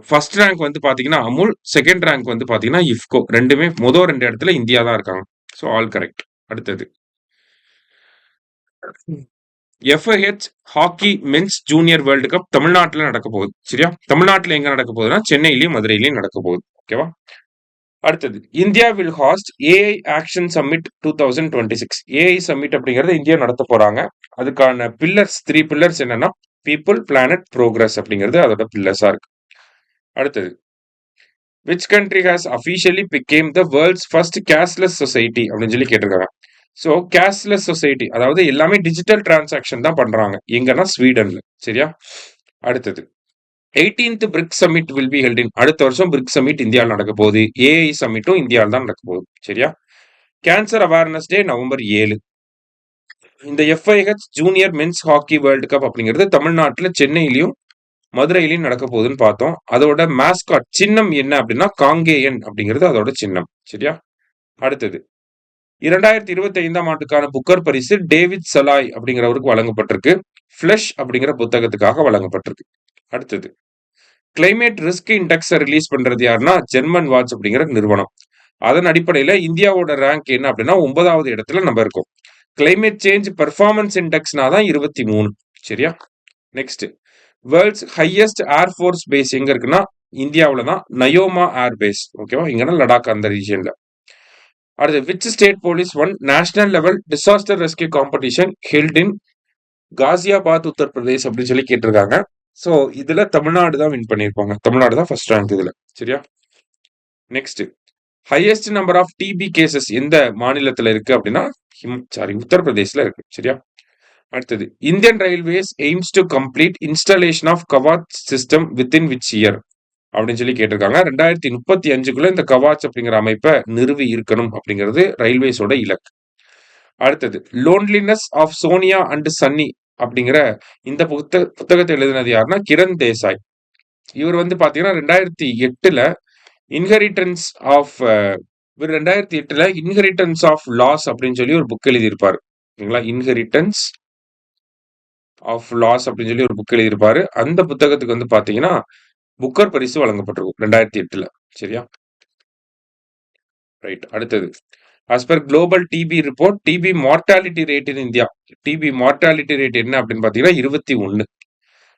ஃபர்ஸ்ட் ரேங்க் வந்து பாத்தீங்கன்னா அமுல், செகண்ட் ரேங்க் வந்து பாத்தீங்கன்னா இஃப்கோ. ரெண்டுமே முதல் 2 இடத்துல இந்தியா தான் இருக்காங்க. So all correct. அடுத்தது FIH hockey men's junior world cup தமிழ்நாட்டில் நடக்க போகுது. சரியா? தமிழ்நாட்டில் எங்க நடக்க போகுதுன்னா சென்னையிலயும் மதுரையிலயும் நடக்க போகுது. ஓகேவா? அடுத்தது India will host AI action summit 2026. AI summit அப்படிங்கறது இந்தியா நடத்த போறாங்க. அதுக்கான பில்லர்ஸ் 3 பில்லர்ஸ் என்னன்னா பீப்புள், பிளானட், ப்ரோக்ரஸ் அப்படிங்கிறது அதோட பில்லர்ஸா இருக்கு. அடுத்தது which country has officially become the world's first cashless society அப்படின்னு சொல்லி கேட்டிருக்காங்க. ஸோ கேஷ்லெஸ் சொசைட்டி அதாவது எல்லாமே டிஜிட்டல் டிரான்சாக்ஷன் தான் பண்றாங்க. எங்கன்னா ஸ்வீடன்ல. சரியா? அடுத்தது 18th BRICS summit will be held in. அடுத்த வருஷம் பிரிக்ஸ் சமிட் இந்தியாவில் நடக்க போகுது. ஏஐ சமிட்டும் இந்தியாவில் தான் நடக்க போகுது. சரியா? Cancer awareness day November 7. இந்த FIH junior men's hockey world cup அப்படிங்கிறது தமிழ்நாட்டில் சென்னையிலையும் மதுரையிலையும் நடக்க போகுதுன்னு பார்த்தோம். அதோட மேஸ்காட் சின்னம் என்ன அப்படின்னா காங்கேயன் அப்படிங்கிறது அதோட சின்னம். சரியா? அடுத்தது 2025ஆம் ஆண்டுக்கான புக்கர் பரிசு டேவிட் சலாய் அப்படிங்கிறவருக்கு வழங்கப்பட்டிருக்கு. ஃபிளஷ் அப்படிங்கிற புத்தகத்துக்காக வழங்கப்பட்டிருக்கு. அடுத்தது கிளைமேட் ரிஸ்க் இண்டெக்ஸை ரிலீஸ் பண்றது யாருன்னா ஜெர்மன் வாட்ச் அப்படிங்கிற நிறுவனம். அதன் அடிப்படையில் இந்தியாவோட ரேங்க் என்ன அப்படின்னா 9வது இடத்துல நம்ம இருக்கோம். கிளைமேட் சேஞ்ச் பெர்ஃபார்மன்ஸ் இண்டெக்ஸ்னா தான் 23. சரியா? Next world's highest air force base எங்க இருக்குன்னா இந்தியாவில் தான் நயோமா ஏர் பேஸ். ஓகேவா? இங்கன்னா லடாக் அந்த ரீஜியன்ல. அடுத்து which state police one national level disaster rescue competition held in Ghaziabad Uttar Pradesh அப்படின்னு சொல்லி கேட்டிருக்காங்க. ஸோ இதுல தமிழ்நாடு தான் வின் பண்ணியிருப்பாங்க. தமிழ்நாடு தான் ஃபர்ஸ்ட் ரேங்க் இதுல. சரியா? Next highest number of TB cases எந்த மாநிலத்துல இருக்கு அப்படின்னா உத்தரப்பிரதேஷ்ல இருக்கு. சரியா? அடுத்தது Indian Railways aims to complete installation of Kavach system within which year அப்படின்னு சொல்லி கேட்டிருக்காங்க. 2035க்குள்ள இந்த கவாச் அப்படிங்கிற அமைப்பை நிறுவி இருக்கணும் அப்படிங்கிறது ரயில்வேஸோட இலக்கு. அடுத்தது loneliness of Sonia and Sunny அப்படிங்கிற இந்த புத்தகத்தை எழுதினது யாருன்னா கிரண் தேசாய். இவர் வந்து பாத்தீங்கன்னா 2008ல இன்ஹெரிட்டன்ஸ் ஆஃப் இவர் 2008ல இன்ஹெரிட்டன்ஸ் ஆஃப் லாஸ் அப்படின்னு சொல்லி ஒரு புக் எழுதியிருப்பாரு. ஓகேங்களா? இன்ஹெரிட்டன்ஸ் ஆஃப் லாஸ் அப்படின்னு சொல்லி ஒரு புக் எழுதியிருப்பாரு. அந்த புத்தகத்துக்கு வந்து பாத்தீங்கன்னா புக்கர் பரிசு வழங்கப்பட்டிருக்கும் 2008ல. சரியா? ரைட். அடுத்தது as per global TB report TB mortality rate in India. TB mortality rate என்ன அப்படின்னு பாத்தீங்கன்னா 21.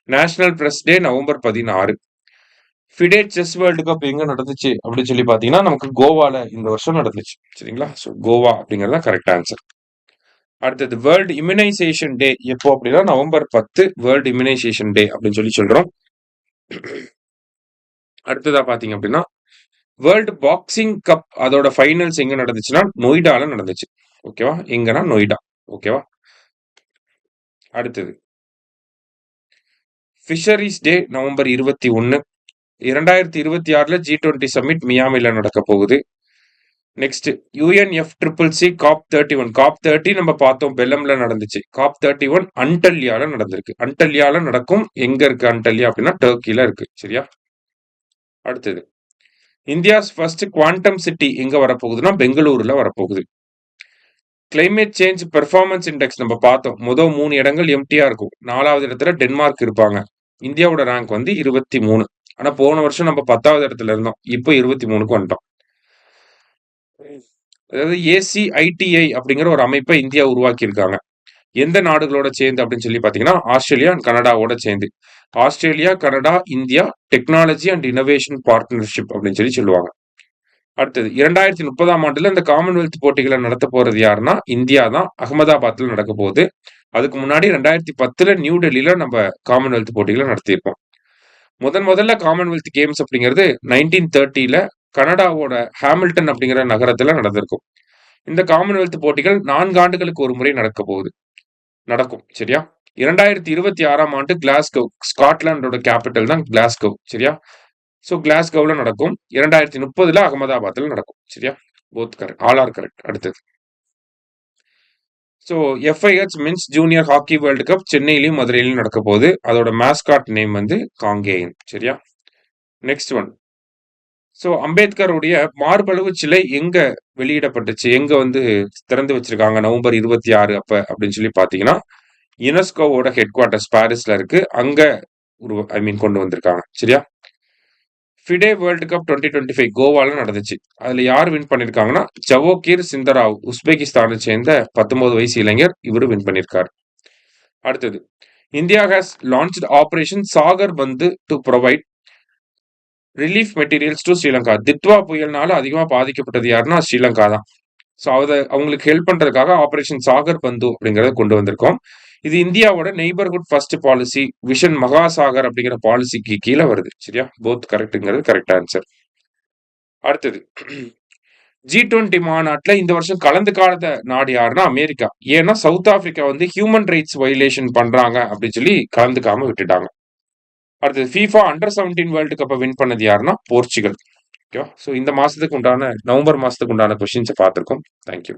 National Press Day November 16. FIDE chess world cup எங்க நடந்துச்சு அப்படின்னு சொல்லி பாத்தீங்கன்னா நமக்கு கோவால இந்த வருஷம் நடந்துச்சு. சரிங்களா? ஸோ கோவா அப்படிங்கறத கரெக்ட் ஆன்சர். அடுத்தது வேர்ல்டு இம்யூனைசேஷன் டே எப்போ அப்படின்னா நவம்பர் 10 வேர்ல்டு இம்யூனைசேஷன் டே அப்படின்னு சொல்லி சொல்றோம். அடுத்ததா பாத்தீங்க அப்படின்னா வேர்ல்டு பாக்ஸிங் கப் அதோட ஃபைனல்ஸ் எங்க நடந்துச்சுன்னா நொய்டால நடந்துச்சு. ஓகேவா? எங்கன்னா நொய்டா. ஓகேவா? அடுத்தது ஃபிஷரிஸ் டே நவம்பர் 21. 2026ல G20 சமிட் மியாமில நடக்க போகுது. Next UNFCCC COP31. COP30 நம்ம பார்த்தோம் பெல்லம்ல நடந்துச்சு. COP31 அன்டல்யால நடந்திருக்கு. அன்டல்யால நடக்கும். எங்க இருக்கு அன்டல்யா அப்படின்னா டர்க்கில இருக்கு. சரியா? அடுத்தது இந்தியாஸ் ஃபர்ஸ்ட் குவாண்டம் சிட்டி எங்க வரப்போகுதுன்னா பெங்களூருல வரப்போகுது. கிளைமேட் சேஞ்ச் பெர்ஃபார்மன்ஸ் இண்டெக்ஸ் நம்ம பார்த்தோம். முதல் 3 இடங்கள் எம்டியா இருக்கும். 4வது இடத்துல டென்மார்க் இருப்பாங்க. இந்தியாவோட ரேங்க் வந்து 23. ஆனா போன வருஷம் நம்ம 10வது இடத்துல இருந்தோம். இப்போ 23க்கு வந்துட்டோம். அதாவது ACITI அப்படிங்கிற ஒரு அமைப்பை இந்தியா உருவாக்கி இருக்காங்க. எந்த நாடுகளோட சேர்ந்து அப்படின்னு சொல்லி பாத்தீங்கன்னா ஆஸ்திரேலியா அண்ட் கனடாவோட சேர்ந்து. Australia, Canada, India technology and innovation partnership அப்படின்னு சொல்லி சொல்லுவாங்க. அடுத்தது 2030ஆம் ஆண்டுல இந்த காமன்வெல்த் போட்டிகளை நடத்த போறது யாருன்னா இந்தியா தான். அகமதாபாத்ல நடக்க போகுது. அதுக்கு முன்னாடி 2010ல நியூ டெல்லியில நம்ம காமன்வெல்த் போட்டிகளை நடத்தியிருப்போம். முதல்ல காமன்வெல்த் கேம்ஸ் அப்படிங்கிறது 1930ல கனடாவோட ஹாமில்டன் அப்படிங்கிற நகரத்துல நடந்திருக்கும். இந்த காமன்வெல்த் போட்டிகள் 4 ஆண்டுகளுக்கு ஒரு முறை நடக்கும். சரியா? 2026ஆம் ஆண்டு கிளாஸ்கோ, ஸ்காட்லாண்டோட கேபிட்டல் தான் கிளாஸ்கோ. சரியா? ஸோ கிளாஸ்கோவில் நடக்கும். 2030ல அகமதாபாத்தில் நடக்கும். சரியா? Both correct. All are correct. அடுத்தது so FIH men's junior hockey world cup சென்னையிலையும் மதுரையிலையும் நடக்க போகுது. அதோட மேஸ்காட் நேம் வந்து காங்கேயன். சரியா? நெக்ஸ்ட் ஒன் ஸோ அம்பேத்கருடைய மார்பளவு சிலை எங்க வெளியிடப்பட்டுச்சு? எங்க வந்து திறந்து வச்சிருக்காங்க நவம்பர் 26 அப்ப அப்படின்னு சொல்லி பார்த்தீங்கன்னா, யுனெஸ்கோவோட ஹெட் குவார்ட்டர்ஸ் பாரிஸ்ல இருக்கு. அங்க கொண்டு வந்திருக்காங்க. சரியா? ஃபிடே வேர்ல்ட் கப் 2025 கோவால நடந்துச்சு. அதுல யார் வின் பண்ணியிருக்காங்கன்னா, ஜவோகிர் சிந்தராவ் உஸ்பெகிஸ்தானை சேர்ந்த 19 வயசு இளைஞர். இவரு வின் பண்ணியிருக்காரு. அடுத்தது, India has launched operation Sagar Bandhu to provide relief materials to Sri Lanka. Ditwah புயல்னால அதிகமா பாதிக்கப்பட்டது யாருன்னா ஸ்ரீலங்கா தான். ஸோ அவங்களுக்கு ஹெல்ப் பண்றதுக்காக ஆபரேஷன் சாகர் பந்து அப்படிங்கிறத கொண்டு வந்திருக்கோம். இது இந்தியாவோட neighbourhood first policy vision Mahasagar அப்படிங்கிற பாலிசிக்கு கீழே வருது. சரியா? போத் கரெக்ட்ங்கிறது கரெக்ட் ஆன்சர். அடுத்தது, G20 மாநாட்டுல இந்த வருஷம் கலந்துக்காத நாடு யாருன்னா அமெரிக்கா. ஏன்னா சவுத் ஆப்பிரிக்கா வந்து ஹியூமன் ரைட்ஸ் வயலேஷன் பண்றாங்க அப்படின்னு சொல்லி கலந்துக்காம விட்டுட்டாங்க. அடுத்தது, FIFA அண்டர் 17 வேர்ல்டு கப்பை வின் பண்ணது யாருன்னா போர்ச்சுகல். ஓகேவா? ஸோ இந்த மாசத்துக்கு உண்டான நவம்பர் மாசத்துக்கு உண்டான கொஸ்டின்ஸை பார்த்துருக்கோம். தேங்க்யூ.